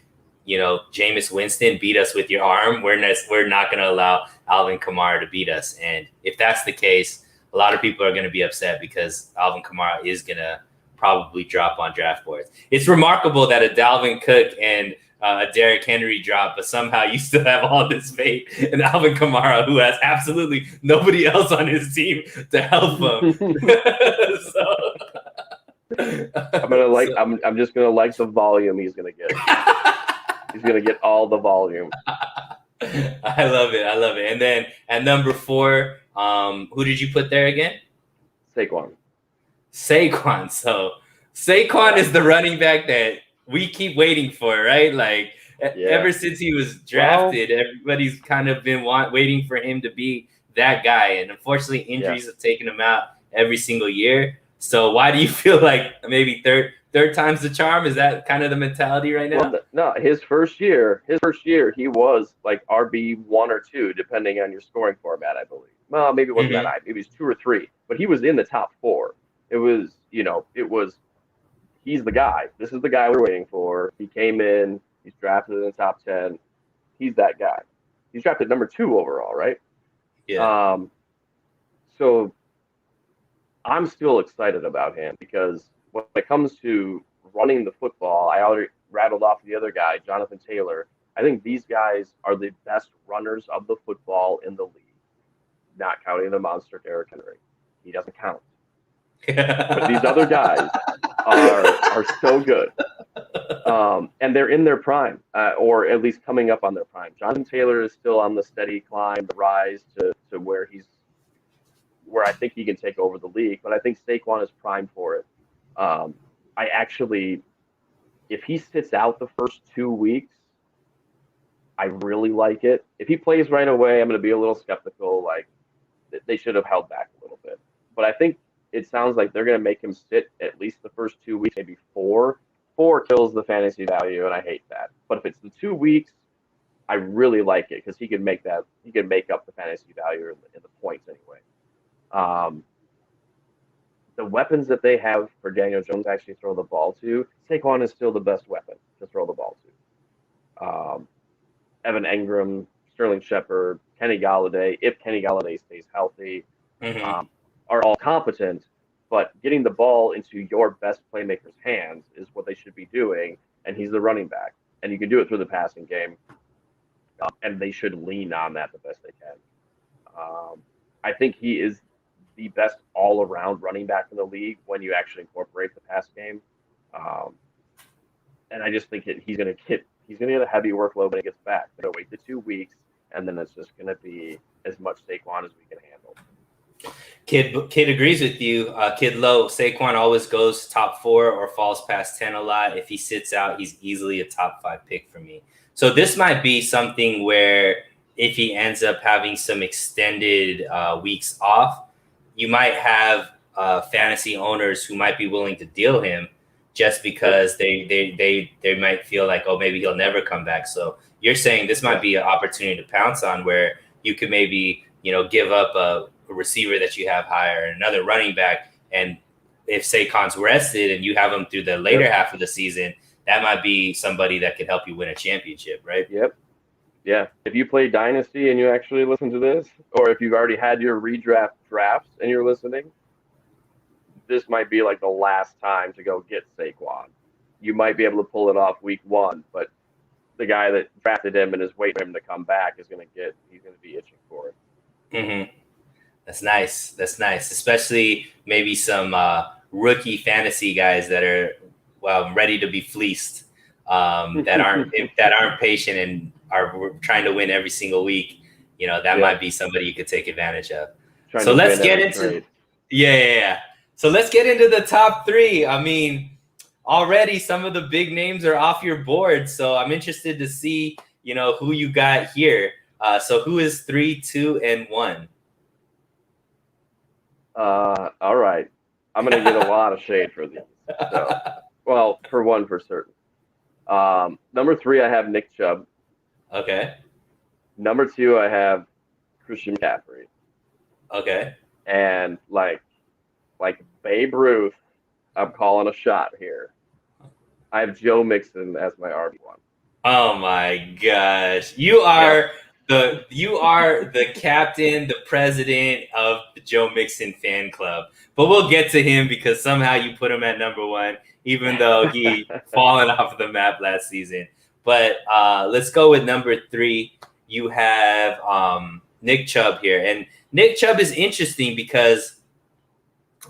Jameis Winston, beat us with your arm. We're not going to allow Alvin Kamara to beat us. And if that's the case, a lot of people are going to be upset because Alvin Kamara is going to probably drop on draft boards. It's remarkable that a Dalvin Cook and a Derrick Henry drop, but somehow you still have all this faith in Alvin Kamara, who has absolutely nobody else on his team to help him. I'm just gonna like the volume he's gonna get. He's gonna get all the volume. I love it. And then at number 4, who did you put there again? Saquon. So Saquon is the running back that we keep waiting for, right? Like ever since he was drafted, everybody's kind of been waiting for him to be that guy. And unfortunately, injuries have taken him out every single year. So why do you feel like maybe third time's the charm? Is that kind of the mentality right now? Well, no, his first year, he was like RB 1 or 2, depending on your scoring format, I believe. Well, maybe it wasn't that high. Maybe it was 2 or 3, but he was in the top 4. It was, he's the guy. This is the guy we're waiting for. He came in. He's drafted in the top 10. He's that guy. He's drafted number 2 overall, right? Yeah. So I'm still excited about him because when it comes to running the football, I already rattled off the other guy, Jonathan Taylor. I think these guys are the best runners of the football in the league, not counting the monster Derrick Henry. He doesn't count. But these other guys are so good. And they're in their prime, or at least coming up on their prime. Jonathan Taylor is still on the steady climb, the rise to where I think he can take over the league. But I think Saquon is primed for it. If he sits out the first 2 weeks, I really like it. If he plays right away, I'm going to be a little skeptical. Like, they should have held back a little bit. But I think it sounds like they're going to make him sit at least the first 2 weeks, maybe 4. 4 kills the fantasy value, and I hate that. But if it's the 2 weeks, I really like it because he can make up the fantasy value in the points anyway. The weapons that they have for Daniel Jones to actually throw the ball to, Saquon is still the best weapon to throw the ball to. Evan Engram, Sterling Shepard, Kenny Galladay, if Kenny Galladay stays healthy, are all competent, but getting the ball into your best playmaker's hands is what they should be doing, and he's the running back. And you can do it through the passing game, and they should lean on that the best they can. I think he is the best all-around running back in the league when you actually incorporate the pass game. And I just think he's going to get a heavy workload when he gets back. They'll wait the 2 weeks, and then it's just going to be as much Saquon as we can handle. Kid agrees with you. Kid Low, Saquon always goes top 4 or falls past 10 a lot. If he sits out, he's easily a top 5 pick for me. So this might be something where if he ends up having some extended weeks off, you might have fantasy owners who might be willing to deal him just because they might feel like, oh, maybe he'll never come back. So you're saying this might be an opportunity to pounce on where you could maybe, give up a receiver that you have higher, another running back, and if Saquon's rested and you have him through the later half of the season, that might be somebody that could help you win a championship, right? Yep. Yeah. If you play Dynasty and you actually listen to this, or if you've already had your redraft drafts and you're listening, this might be like the last time to go get Saquon. You might be able to pull it off week 1, but the guy that drafted him and is waiting for him to come back he's going to be itching for it. Mm-hmm. That's nice. Especially maybe some rookie fantasy guys that are ready to be fleeced, that aren't patient and are trying to win every single week. That might be somebody you could take advantage of. So let's get into So let's get into the top 3. I mean, already some of the big names are off your board, so I'm interested to see who you got here. So who is 3, 2, and 1? All right. I'm going to get a lot of shade for these. So, well, for one, for certain. Number 3, I have Nick Chubb. Okay. Number 2, I have Christian McCaffrey. Okay. And like Babe Ruth, I'm calling a shot here. I have Joe Mixon as my RB1. Oh my gosh. You are the captain, the president of the Joe Mixon fan club. But we'll get to him because somehow you put him at number 1, even though he fallen off the map last season. But let's go with number 3. You have Nick Chubb here. And Nick Chubb is interesting because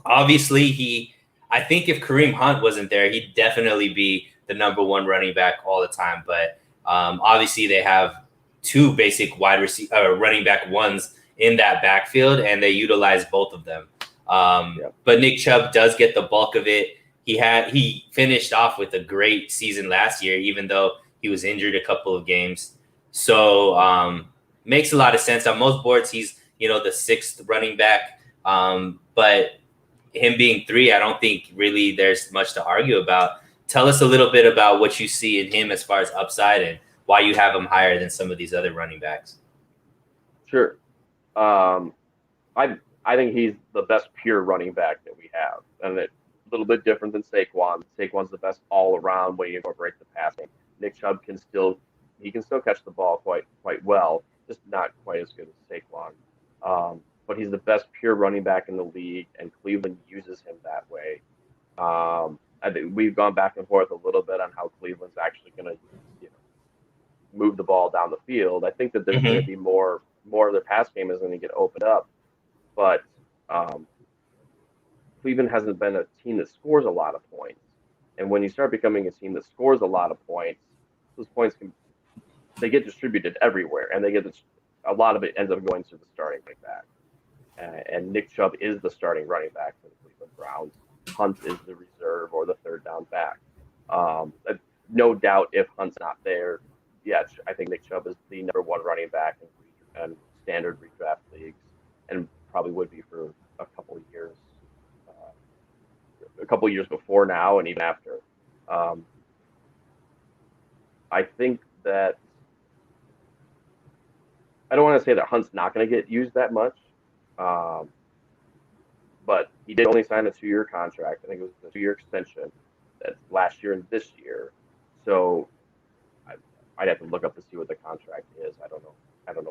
obviously I think if Kareem Hunt wasn't there, he'd definitely be the number 1 running back all the time. But obviously they have 2 basic running back ones in that backfield, and they utilize both of them. But Nick Chubb does get the bulk of it. He finished off with a great season last year, even though he was injured a couple of games. So makes a lot of sense. On most boards, he's the 6th running back. But him being 3, I don't think really there's much to argue about. Tell us a little bit about what you see in him as far as upside and why you have him higher than some of these other running backs. Sure. I think he's the best pure running back that we have. And it's a little bit different than Saquon. Saquon's the best all-around when you incorporate the passing. Nick Chubb can still catch the ball quite well, just not quite as good as Saquon. But he's the best pure running back in the league, and Cleveland uses him that way. I think we've gone back and forth a little bit on how Cleveland's actually going to move the ball down the field. I think that there's going to be more of their pass game is going to get opened up, but Cleveland hasn't been a team that scores a lot of points. And when you start becoming a team that scores a lot of points, those points they get distributed everywhere, and a lot of it ends up going to the starting running back. And Nick Chubb is the starting running back for the Cleveland Browns. Hunt is the reserve or the 3rd down back. No doubt if Hunt's not there, I think Nick Chubb is the number 1 running back in standard redraft leagues, and probably would be for a couple of years before now and even after. I think that I don't want to say that Hunt's not going to get used that much, but he did only sign a 2-year contract. I think it was a 2-year extension that's last year and this year. So I'd have to look up to see what the contract is. I don't know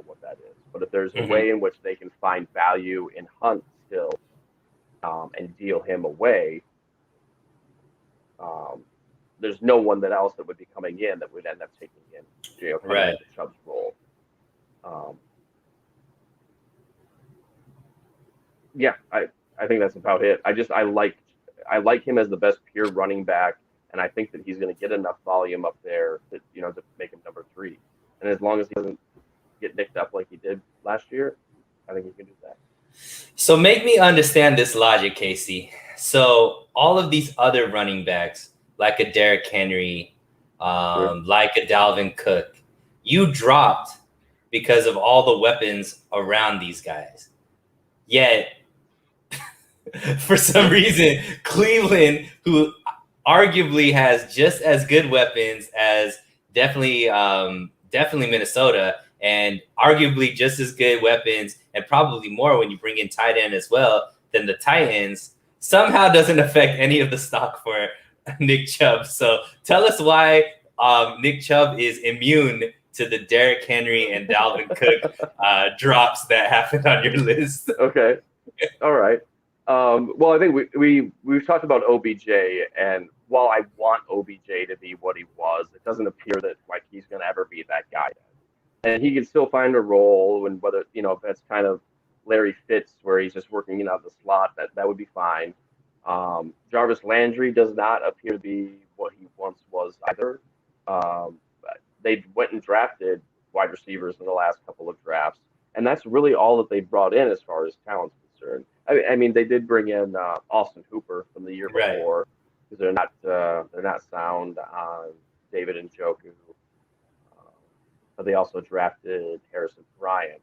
what that is. But if there's a way in which they can find value in Hunt still and deal him away, there's no one else that would be coming in that would end up taking in right. Chubb's role. I think that's about it. I like him as the best pure running back, and I think that he's going to get enough volume up there that to make him number 3. And as long as he doesn't get nicked up like he did last year, I think he can do that. So make me understand this logic, Casey. So all of these other running backs, like a Derrick Henry, like a Dalvin Cook, you dropped because of all the weapons around these guys. Yet For some reason, Cleveland, who arguably has just as good weapons as definitely Minnesota, and arguably just as good weapons, and probably more when you bring in tight end as well than the Titans, somehow doesn't affect any of the stock for Nick Chubb. So tell us why Nick Chubb is immune to the Derrick Henry and Dalvin Cook drops that happened on your list. Okay. All right. Well, I think we've talked about OBJ, and while I want OBJ to be what he was, it doesn't appear that like he's going to ever be that guy. And he can still find a role, and whether if that's kind of Larry Fitz, where he's just working in out of the slot, that would be fine. Jarvis Landry does not appear to be what he once was either. Um, they went and drafted wide receivers in the last couple of drafts, and that's really all that they brought in as far as talent's concerned. I mean, they did bring in Austin Hooper from the year before because they're not sound on David Njoku. But they also drafted Harrison Bryant,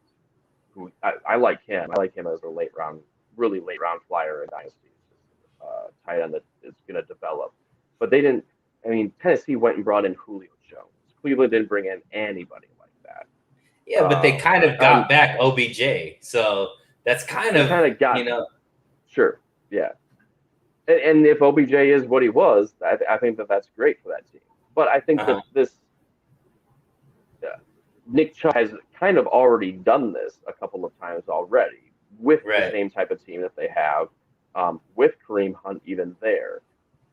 who I like him. I like him as a really late round flyer in Dynasty, tight end that is going to develop. But they didn't. I mean, Tennessee went and brought in Julio Jones. Cleveland didn't bring in anybody like that. Yeah, but they kind of got back OBJ, so that's kind of Sure, yeah. And if OBJ is what he was, I think that's great for that team. But I think that this Nick Chubb has kind of already done this a couple of times already with the same type of team that they have, with Kareem Hunt even there.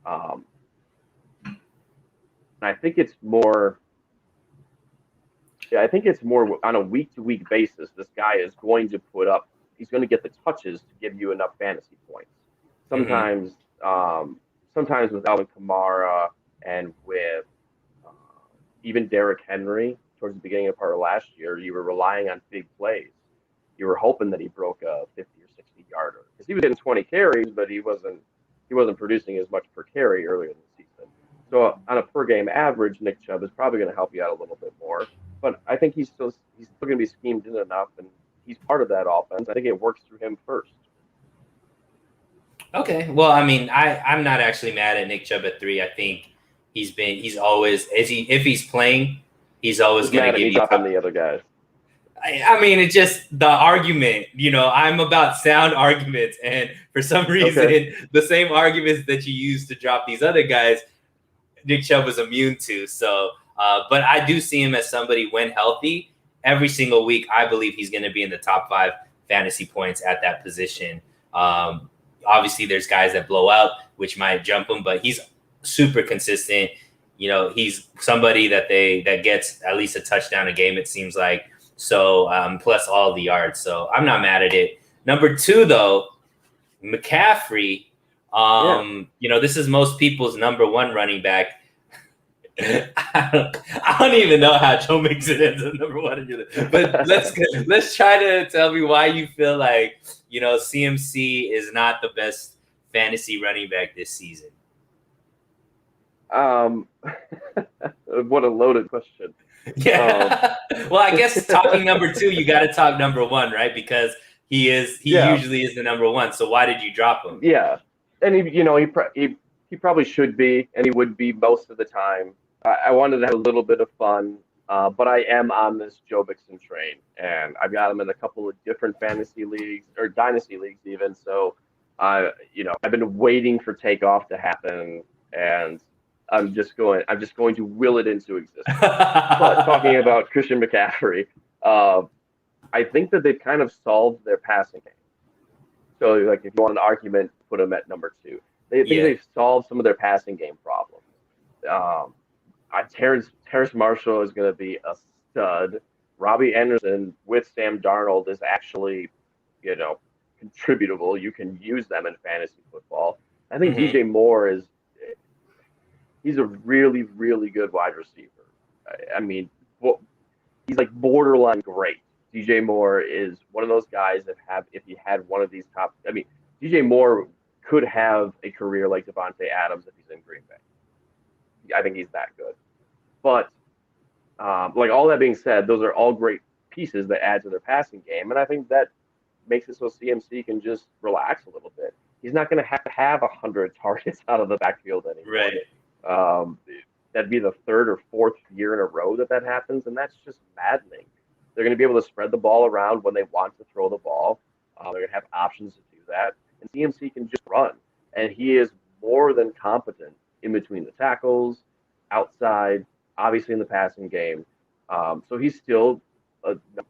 And I think it's more. Yeah, I think it's more on a week-to-week basis. This guy is going to he's going to get the touches to give you enough fantasy points. Sometimes, sometimes with Alvin Kamara and with even Derrick Henry towards the beginning of part of last year, you were relying on big plays. You were hoping that he broke a 50 or 60 yarder because he was getting 20 carries, but he wasn't producing as much per carry earlier in the season. So on a per game average, Nick Chubb is probably going to help you out a little bit more. But I think he's still going to be schemed in enough, and he's part of that offense. I think it works through him first. Okay. Well, I mean, I'm not actually mad at Nick Chubb at 3. I think he's always if he's playing, he's always going to give you dropping the other guys. I mean, it's just the argument. I'm about sound arguments, and for some reason, the same arguments that you use to drop these other guys, Nick Chubb was immune to. So, but I do see him as somebody when healthy every single week. I believe he's going to be in the top 5 fantasy points at that position. Obviously, there's guys that blow out, which might jump him, but he's super consistent. He's somebody that gets at least a touchdown a game, it seems like. So, plus all the yards. So I'm not mad at it. Number 2, though, McCaffrey. This is most people's number 1 running back. I don't even know how Joe makes it as a number 1. But let's try to tell me why you feel like CMC is not the best fantasy running back this season. What a loaded question. Yeah. Well, I guess talking number 2, you got to talk number 1, right? Because he usually is the number 1. So why did you drop him? Yeah, and he probably should be, and he would be most of the time. I wanted to have a little bit of fun, but I am on this Joe Mixon train, and I've got him in a couple of different fantasy leagues or dynasty leagues even. So, I've been waiting for takeoff to happen, and I'm just going to will it into existence. But talking about Christian McCaffrey, I think that they've kind of solved their passing game. So, like, if you want an argument, put them at number 2. They've solved some of their passing game problems. Terrace Marshall is going to be a stud. Robbie Anderson with Sam Darnold is actually, contributable. You can use them in fantasy football. I think DJ Moore he's a really, really good wide receiver. I mean, he's like borderline great. DJ Moore is one of those guys if he had one of these top. I mean, DJ Moore could have a career like Devontae Adams if he's in Green Bay. I think he's that good. But like all that being said, those are all great pieces that add to their passing game, and I think that makes it so CMC can just relax a little bit. he's not going to have 100 targets out of the backfield anymore. Right. Um, that'd be the third or fourth year in a row that happens, and that's just maddening. They're going to be able to spread the ball around when they want to throw the ball. They're going to have options to do that, and CMC can just run, and he is more than competent in between the tackles, outside, obviously in the passing game. So he's still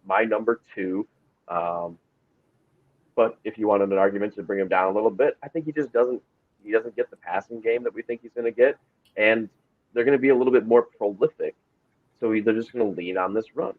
my number two. But if you wanted an argument to bring him down a little bit, I think he just doesn't. He doesn't get the passing game that we think he's going to get, and they're going to be a little bit more prolific. So they're just going to lean on this run.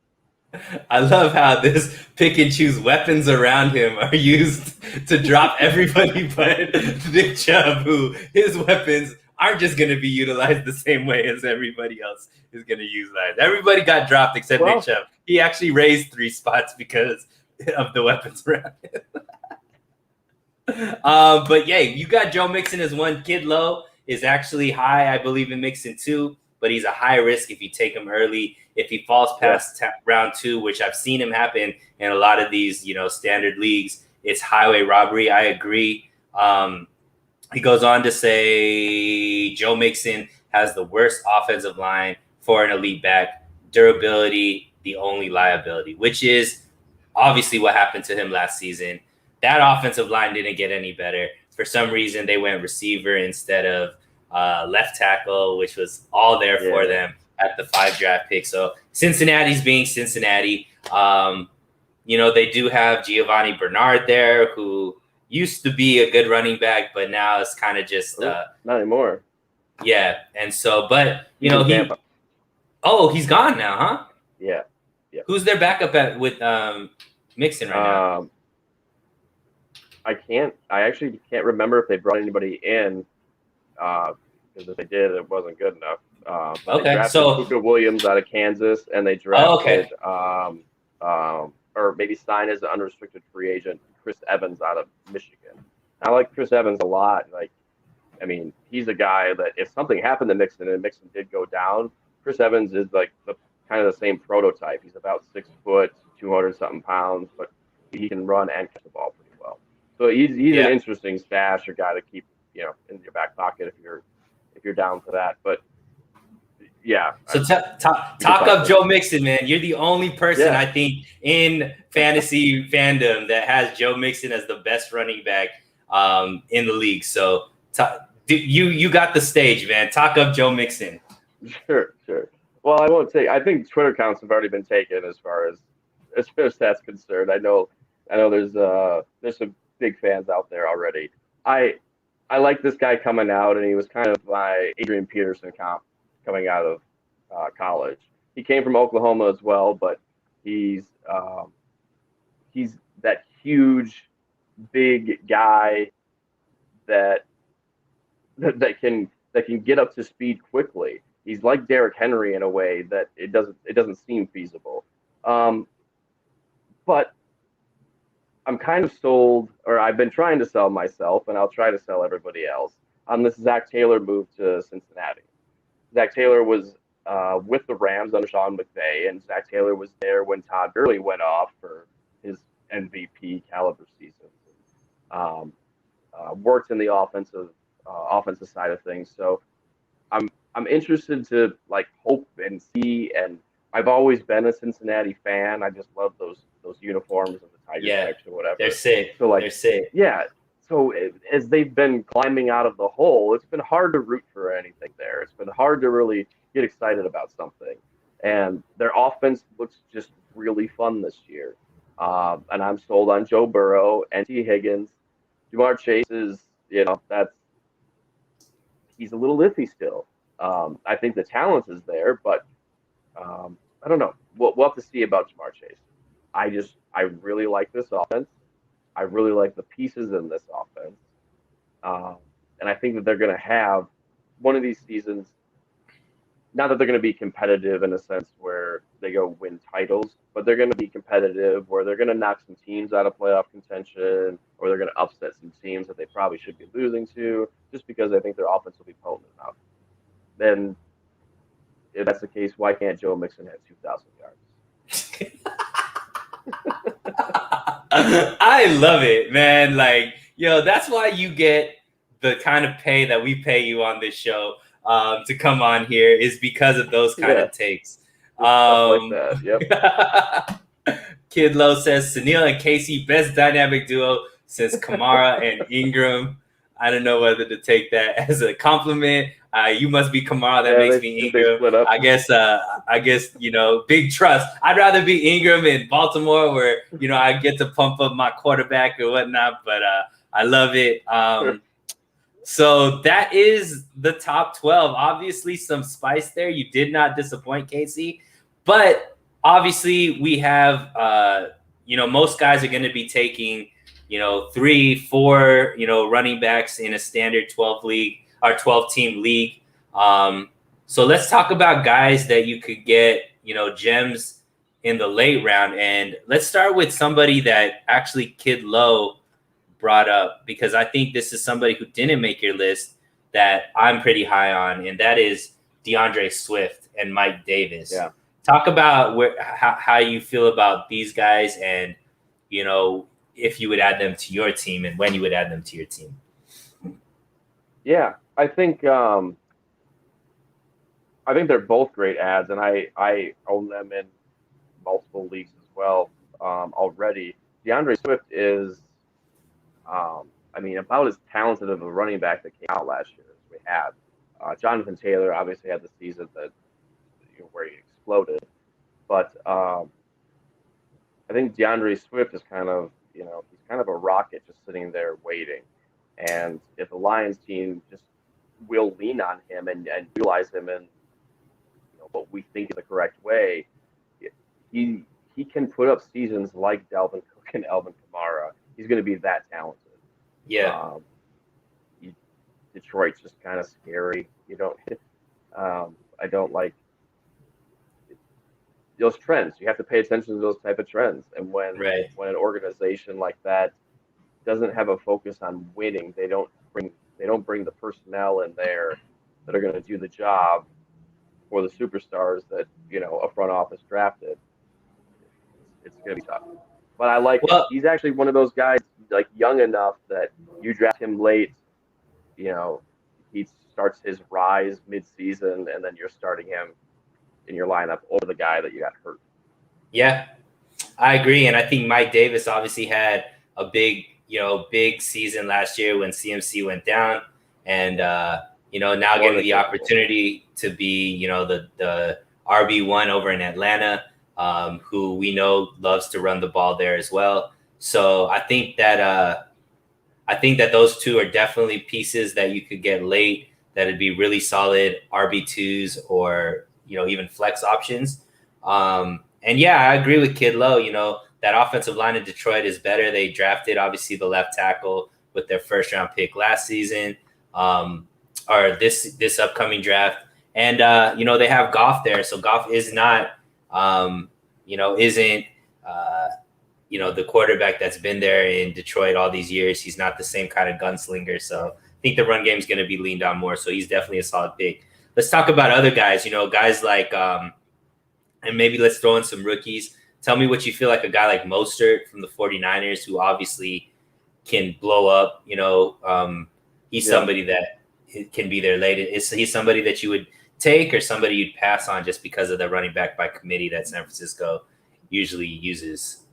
I love how this pick and choose weapons around him are used to drop everybody but Nick Chubb, who his weapons aren't just going to be utilized the same way as everybody else is going to utilize. Everybody got dropped except Nick Chubb. He actually raised 3 spots because of the weapons around him. But yeah, you got Joe Mixon as one. Kid Low is actually high, I believe, in Mixon too, but he's a high risk if you take him early. If he falls past round 2, which I've seen him happen in a lot of these, standard leagues, it's highway robbery. I agree. He goes on to say Joe Mixon has the worst offensive line for an elite back. Durability, the only liability, which is obviously what happened to him last season. That offensive line didn't get any better. For some reason, they went receiver instead of left tackle, which was all there for them at the 5 draft pick. So Cincinnati's being Cincinnati. They do have Giovanni Bernard there, who used to be a good running back, but now it's kind of just not anymore. Yeah, and so, but he's gone now, huh? Yeah. Who's their backup with Mixon right now? I actually can't remember if they brought anybody in, because if they did, it wasn't good enough. They drafted Puka Williams out of Kansas, and they drafted, or maybe signed as an unrestricted free agent, Chris Evans out of Michigan. I like Chris Evans a lot. He's a guy that if something happened to Mixon and Mixon did go down, Chris Evans is like the kind of the same prototype. He's about 6 foot, 200-something pounds, but he can run and catch the ball pretty well. So he's an interesting stash or guy to keep, in your back pocket if you're down for that. But yeah. So talk up Joe Mixon, man. You're the only person I think in fantasy fandom that has Joe Mixon as the best running back in the league. So you got the stage, man. Talk up Joe Mixon. Sure. Well, I won't say. I think Twitter accounts have already been taken as far as that's concerned. I know there's some big fans out there already. I like this guy coming out, and he was kind of my Adrian Peterson comp coming out of college. He came from Oklahoma as well, but he's that huge, big guy that can get up to speed quickly. He's like Derrick Henry in a way that it doesn't seem feasible. But I'm kind of sold, or I've been trying to sell myself, and I'll try to sell everybody else on this Zach Taylor move to Cincinnati. Zach Taylor was with the Rams under Sean McVay, and Zach Taylor was there when Todd Gurley went off for his MVP caliber season. Worked in the offensive side of things, so I'm interested to hope and see. And I've always been a Cincinnati fan. I just love those uniforms of the Tiger stripes or whatever. They're sick. So they're sick. Yeah. So as they've been climbing out of the hole, it's been hard to root for anything there. It's been hard to really get excited about something. And their offense looks just really fun this year. And I'm sold on Joe Burrow and T. Higgins. Ja'Marr Chase is, he's a little iffy still. I think the talent is there, but I don't know. We'll have to see about Ja'Marr Chase. I really like this offense. I really like the pieces in this offense. And I think that they're going to have one of these seasons, not that they're going to be competitive in a sense where they go win titles, but they're going to be competitive where they're going to knock some teams out of playoff contention, or they're going to upset some teams that they probably should be losing to, just because I think their offense will be potent enough. Then, if that's the case, why can't Joe Mixon have 2,000 yards? I love it, man. Yo, that's why you get the kind of pay that we pay you on this show to come on here is because of those kind of takes. Stuff like that. Yep. Kid Low says Sunil and Casey, best dynamic duo since Kamara and Ingram. I don't know whether to take that as a compliment. You must be Kamara. That makes me Ingram. I guess, big trust. I'd rather be Ingram in Baltimore where, I get to pump up my quarterback or whatnot, but I love it. So that is the top 12. Obviously, some spice there. You did not disappoint, Casey. But obviously, we have, most guys are going to be taking, 3, 4, running backs in a standard 12 league or 12-team league. So let's talk about guys that you could get, gems in the late round. And let's start with somebody that actually Kid Low brought up, because I think this is somebody who didn't make your list that I'm pretty high on, and that is DeAndre Swift and Mike Davis. Yeah. Talk about how you feel about these guys and, if you would add them to your team and when you would add them to your team. Yeah, I think they're both great ads, and I own them in multiple leagues as well already. DeAndre Swift is, about as talented of a running back that came out last year as we had. Jonathan Taylor obviously had the season that where he exploded, but I think DeAndre Swift is kind of he's kind of a rocket just sitting there waiting, and if the Lions team just will lean on him and utilize him in what we think is the correct way, he can put up seasons like Dalvin Cook and Alvin Kamara. He's going to be that talented. Yeah. Detroit's just kind of scary. I don't like those trends. You have to pay attention to those type of trends. And when an organization like that doesn't have a focus on winning, they don't bring the personnel in there that are going to do the job for the superstars that a front office drafted. It's going to be tough. But I like him. He's actually one of those guys, like, young enough that you draft him late, he starts his rise mid-season, and then you're starting him in your lineup over the guy that you got hurt. Yeah, I agree. And I think Mike Davis obviously had a big season last year when CMC went down, and now getting the opportunity to be, the RB1 over in Atlanta, who we know loves to run the ball there as well. So I think that those two are definitely pieces that you could get late that'd be really solid RB2s or, even flex options. And yeah, I agree with Kid Low. That offensive line in Detroit is better. They drafted obviously the left tackle with their first round pick last season, or this upcoming draft. And, they have Goff there. So Goff is not, isn't, the quarterback that's been there in Detroit all these years. He's not the same kind of gunslinger. So I think the run game is going to be leaned on more. So he's definitely a solid pick. Let's talk about other guys, guys like, and maybe let's throw in some rookies. Tell me what you feel like a guy like Mostert from the 49ers, who obviously can blow up. He's somebody that can be there late. Is he somebody that you would take or somebody you'd pass on just because of the running back by committee that San Francisco usually uses?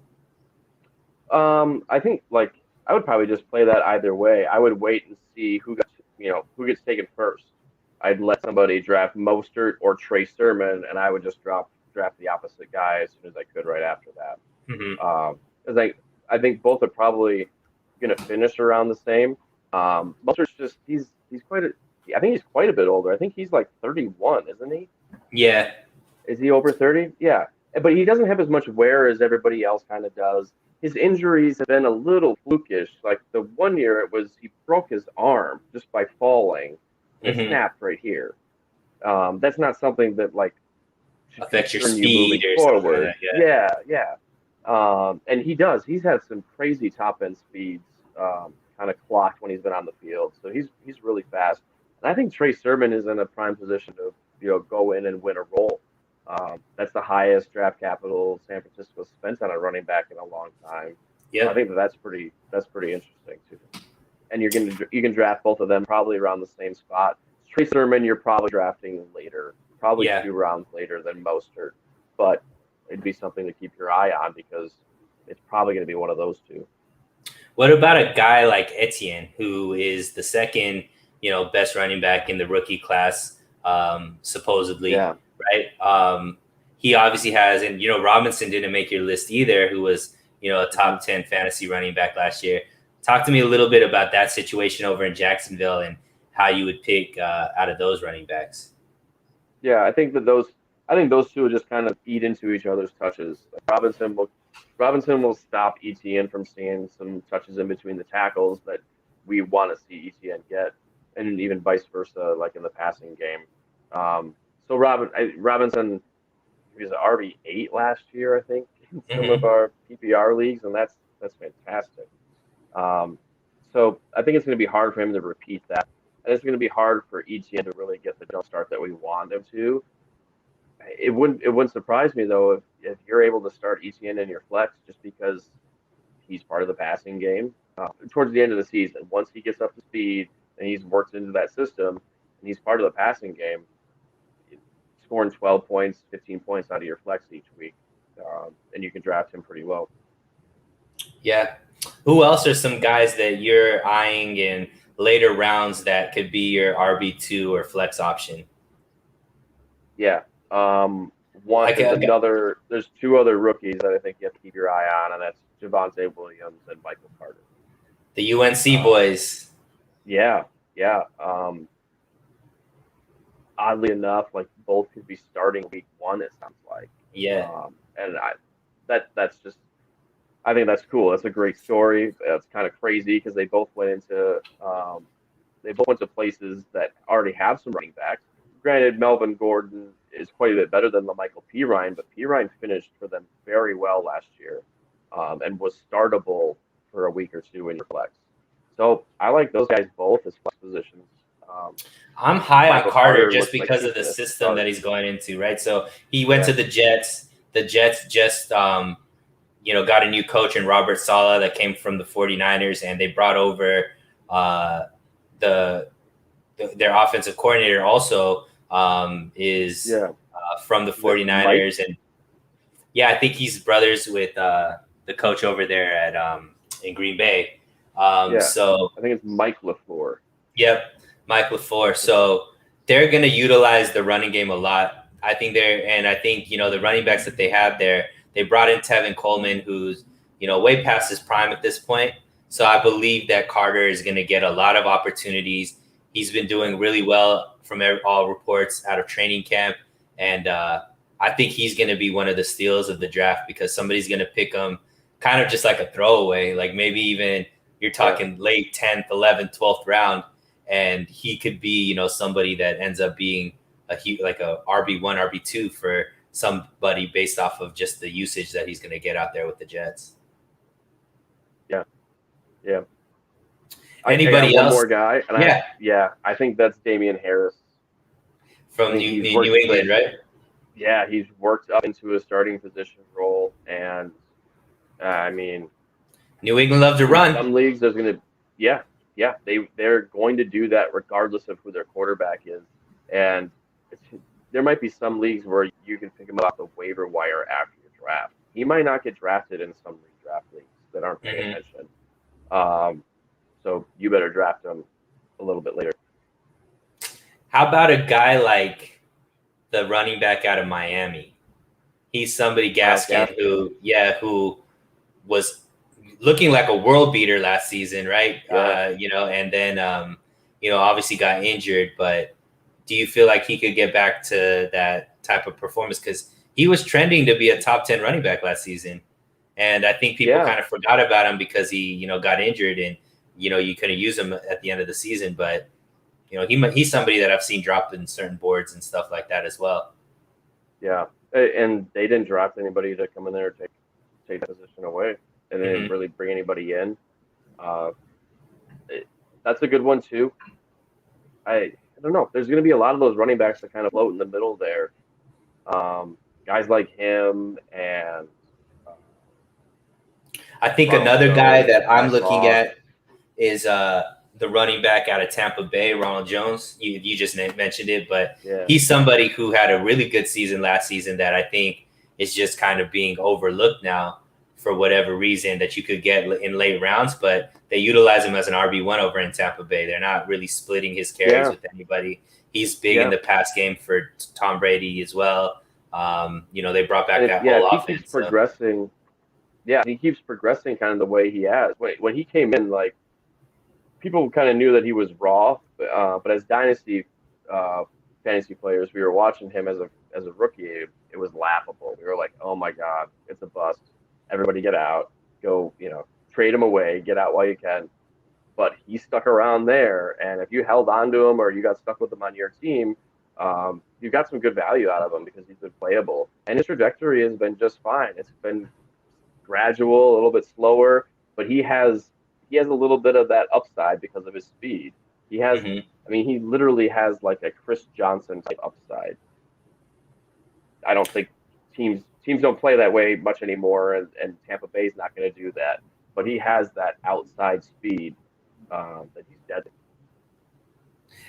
I think I would probably just play that either way. I would wait and see who gets taken first. I'd let somebody draft Mostert or Trey Sermon, and I would just draft the opposite guy as soon as I could right after that. Mm-hmm. Because I think both are probably going to finish around the same. Mostert's just he's quite a bit older. I think he's like 31, isn't he? Yeah. Is he over 30? Yeah. But he doesn't have as much wear as everybody else kind of does. His injuries have been a little flukish. Like the one year he broke his arm just by falling. It snapped right here. That's not something that affects your speed or forward. Like that. Yeah. And he's had some crazy top end speeds kind of clocked when he's been on the field. So he's really fast. And I think Trey Sermon is in a prime position to go in and win a role. That's the highest draft capital San Francisco spent on a running back in a long time. Yeah, I think that's pretty interesting too. and you can draft both of them probably around the same spot. Trey Sermon, you're probably drafting later, probably Yeah. 2 rounds later than Mostert, but it'd be something to keep your eye on because it's probably going to be one of those two. What about a guy like Etienne, who is the second, best running back in the rookie class, supposedly, Yeah. right? He obviously has, and Robinson didn't make your list either, who was a top 10 fantasy running back last year. Talk to me a little bit about that situation over in Jacksonville and how you would pick out of those running backs. Yeah, I think those two will just kind of eat into each other's touches. Robinson will stop Etienne from seeing some touches in between the tackles that we want to see Etienne get, and even vice versa, like in the passing game. So Robinson, he was an RB8 last year, I think, in some of our PPR leagues, and that's fantastic. So I think it's going to be hard for him to repeat that. And it's going to be hard for Etienne to really get the jump start that we want him to. It wouldn't surprise me though if you're able to start Etienne in your flex just because he's part of the passing game towards the end of the season. Once he gets up to speed and he's worked into that system and he's part of the passing game, scoring 12 points, 15 points out of your flex each week, and you can draft him pretty well. Yeah. Who else are some guys that you're eyeing in later rounds that could be your RB2 or flex option? Yeah. There's 2 other rookies that I think you have to keep your eye on, and that's Javonte Williams and Michael Carter. The UNC boys. Yeah. Oddly enough, like both could be starting week 1, it sounds like. Yeah. And I think that's cool. That's a great story. It's kind of crazy because they both went into places that already have some running backs. Granted, Melvin Gordon is quite a bit better than La'Mical Perine, but Perine finished for them very well last year, and was startable for a week or 2 in your flex. So I like those guys both as flex positions. I'm high on Carter just because like of the system that he's going into, right? So he went to the Jets. The Jets just, got a new coach in Robert Saleh that came from the 49ers, and they brought over their offensive coordinator also is from the 49ers. And I think he's brothers with the coach over there at in Green Bay. So I think it's Mike LaFleur. Yep. Mike LaFleur. So they're going to utilize the running game a lot. I think the running backs that they have there, they brought in Tevin Coleman, who's, way past his prime at this point. So I believe that Carter is going to get a lot of opportunities. He's been doing really well from all reports out of training camp. And I think he's going to be one of the steals of the draft because somebody's going to pick him kind of just like a throwaway, like maybe even you're talking late 10th, 11th, 12th round. And he could be, somebody that ends up being a RB1, RB2 for somebody based off of just the usage that he's going to get out there with the Jets. Yeah. Anybody else? One more guy. And I think that's Damian Harris. From New England, right? Yeah, he's worked up into a starting position role. And, New England loves to run. Some leagues, there's going to, they're going to do that regardless of who their quarterback is. And there might be some leagues where you can pick him up off the waiver wire after your draft. He might not get drafted in some redraft leagues that aren't paying attention. So you better draft him a little bit later. How about a guy like the running back out of Miami? He's somebody, Gaskin, who was looking like a world beater last season, right? Yeah. And then, obviously got injured. But do you feel like he could get back to that type of performance? Because he was trending to be a top 10 running back last season. And I think people kind of forgot about him because he, got injured and, you couldn't use him at the end of the season. But, he's somebody that I've seen dropped in certain boards and stuff like that as well. Yeah. And they didn't draft anybody to come in there and take that position away. And they didn't really bring anybody in. That's a good one, too. I don't know. There's going to be a lot of those running backs that kind of float in the middle there. Guys like him and I think another guy that I'm looking at is the running back out of Tampa Bay, Ronald Jones. You just mentioned it, but Yeah. he's somebody who had a really good season last season that I think is just kind of being overlooked now for whatever reason that you could get in late rounds, but they utilize him as an RB1 over in Tampa Bay. They're not really splitting his carries with anybody. He's big in the pass game for Tom Brady as well. They brought back that whole offense. He keeps progressing. Yeah, he keeps progressing kind of the way he has. When he came in, like, people kind of knew that he was raw, but as dynasty fantasy players, we were watching him as a rookie. It was laughable. We were like, "Oh my God, it's a bust! Everybody get out! Go, trade him away, get out while you can." But he stuck around there, and if you held on to him or you got stuck with him on your team, you got some good value out of him because he's been playable, and his trajectory has been just fine. It's been gradual, a little bit slower, but he has a little bit of that upside because of his speed. He has, I mean, he literally has like a Chris Johnson type upside. I don't think teams don't play that way much anymore, and Tampa Bay's not going to do that. But he has that outside speed that he's deadly.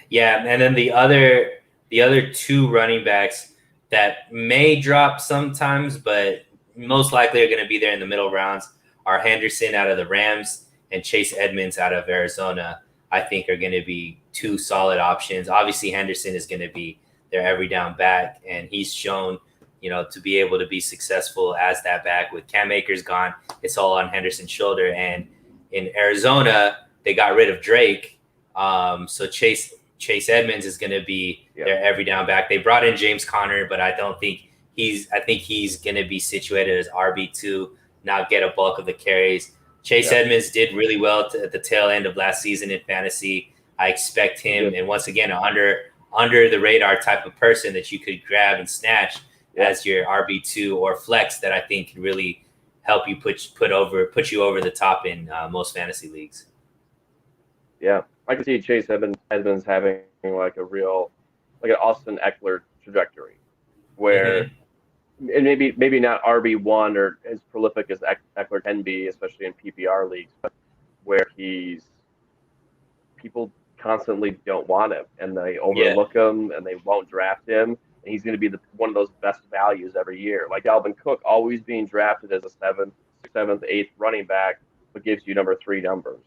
Yeah, and then the other two running backs that may drop sometimes, but most likely are going to be there in the middle rounds are Henderson out of the Rams and Chase Edmonds out of Arizona. I think are going to be two solid options. Obviously, Henderson is going to be their every down back, and he's shown, to be able to be successful as that back. With Cam Akers gone, it's all on Henderson's shoulder. And in Arizona, they got rid of Drake, so Chase Edmonds is going to be their every down back. They brought in James Conner, but I think he's going to be situated as RB2, not get a bulk of the carries. Chase Edmonds did really well at the tail end of last season in fantasy. I expect him, and once again, under the radar type of person that you could grab and snatch as your RB2 or flex that I think can really help you put you over the top in most fantasy leagues. Yeah, I can see Chase Edmonds having like an Austin Eckler trajectory, where and maybe not RB1 or as prolific as Eckler can be, especially in PPR leagues, but where people constantly don't want him and they overlook him and they won't draft him, and he's going to be one of those best values every year. Like Dalvin Cook always being drafted as a seventh, eighth running back, but gives you number 3 numbers.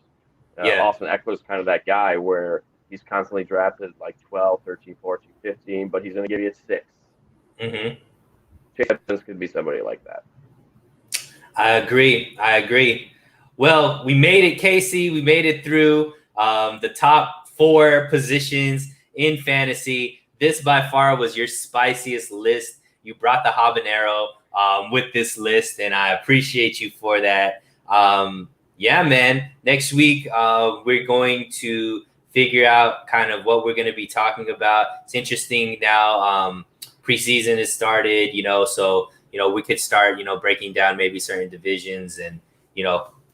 Austin Eckler is kind of that guy where he's constantly drafted like 12, 13, 14, 15, but he's going to give you 6. Chase Edmonds could be somebody like that. I agree. Well, we made it, Casey. We made it through the top 4 positions in fantasy. This by far was your spiciest list. You brought the habanero with this list, and I appreciate you for that. Yeah, man. Next week, we're going to figure out kind of what we're going to be talking about. It's interesting now. Preseason has started, so, we could start, breaking down maybe certain divisions and,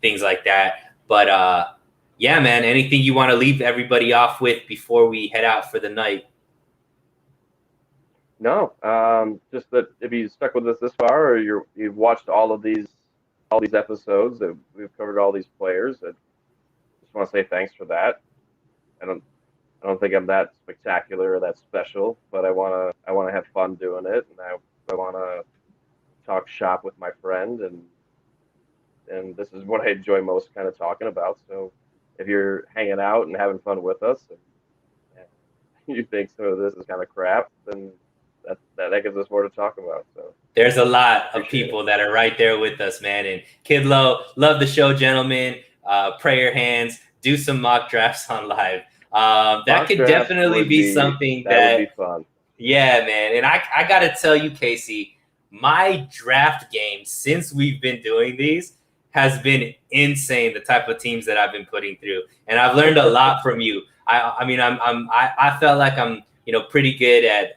things like that. But, yeah, man, anything you want to leave everybody off with before we head out for the night? No, just that if you stuck with us this far or you've watched all these episodes that we've covered all these players, I just want to say thanks for that. I don't think I'm that spectacular or that special, but I want to have fun doing it, and I want to talk shop with my friend, and this is what I enjoy most, kind of talking about. So if you're hanging out and having fun with us, and you think some of this is kind of crap, then that gives us more to talk about. So there's a lot of people that are right there with us, man. And Kidlow, love the show, gentlemen. Pray your hands, do some mock drafts on live. That could definitely be something that would be fun. Yeah, man. And I got to tell you, Casey, my draft game since we've been doing these has been insane. The type of teams that I've been putting through, and I've learned a lot from you. I felt like I'm pretty good at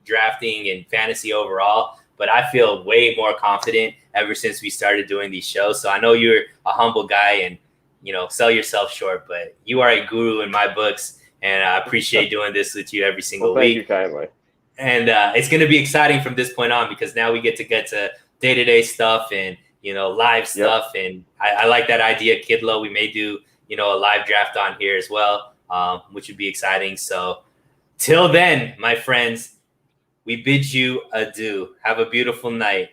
drafting and fantasy overall, but I feel way more confident ever since we started doing these shows. So I know you're a humble guy and sell yourself short, but you are a guru in my books, and I appreciate doing this with you every single week. Thank you kindly. And it's going to be exciting from this point on because now we get to day-to-day stuff and live stuff. And I like that idea, Kidlow. We may do a live draft on here as well, which would be exciting. So till then, my friends, we bid you adieu. Have a beautiful night.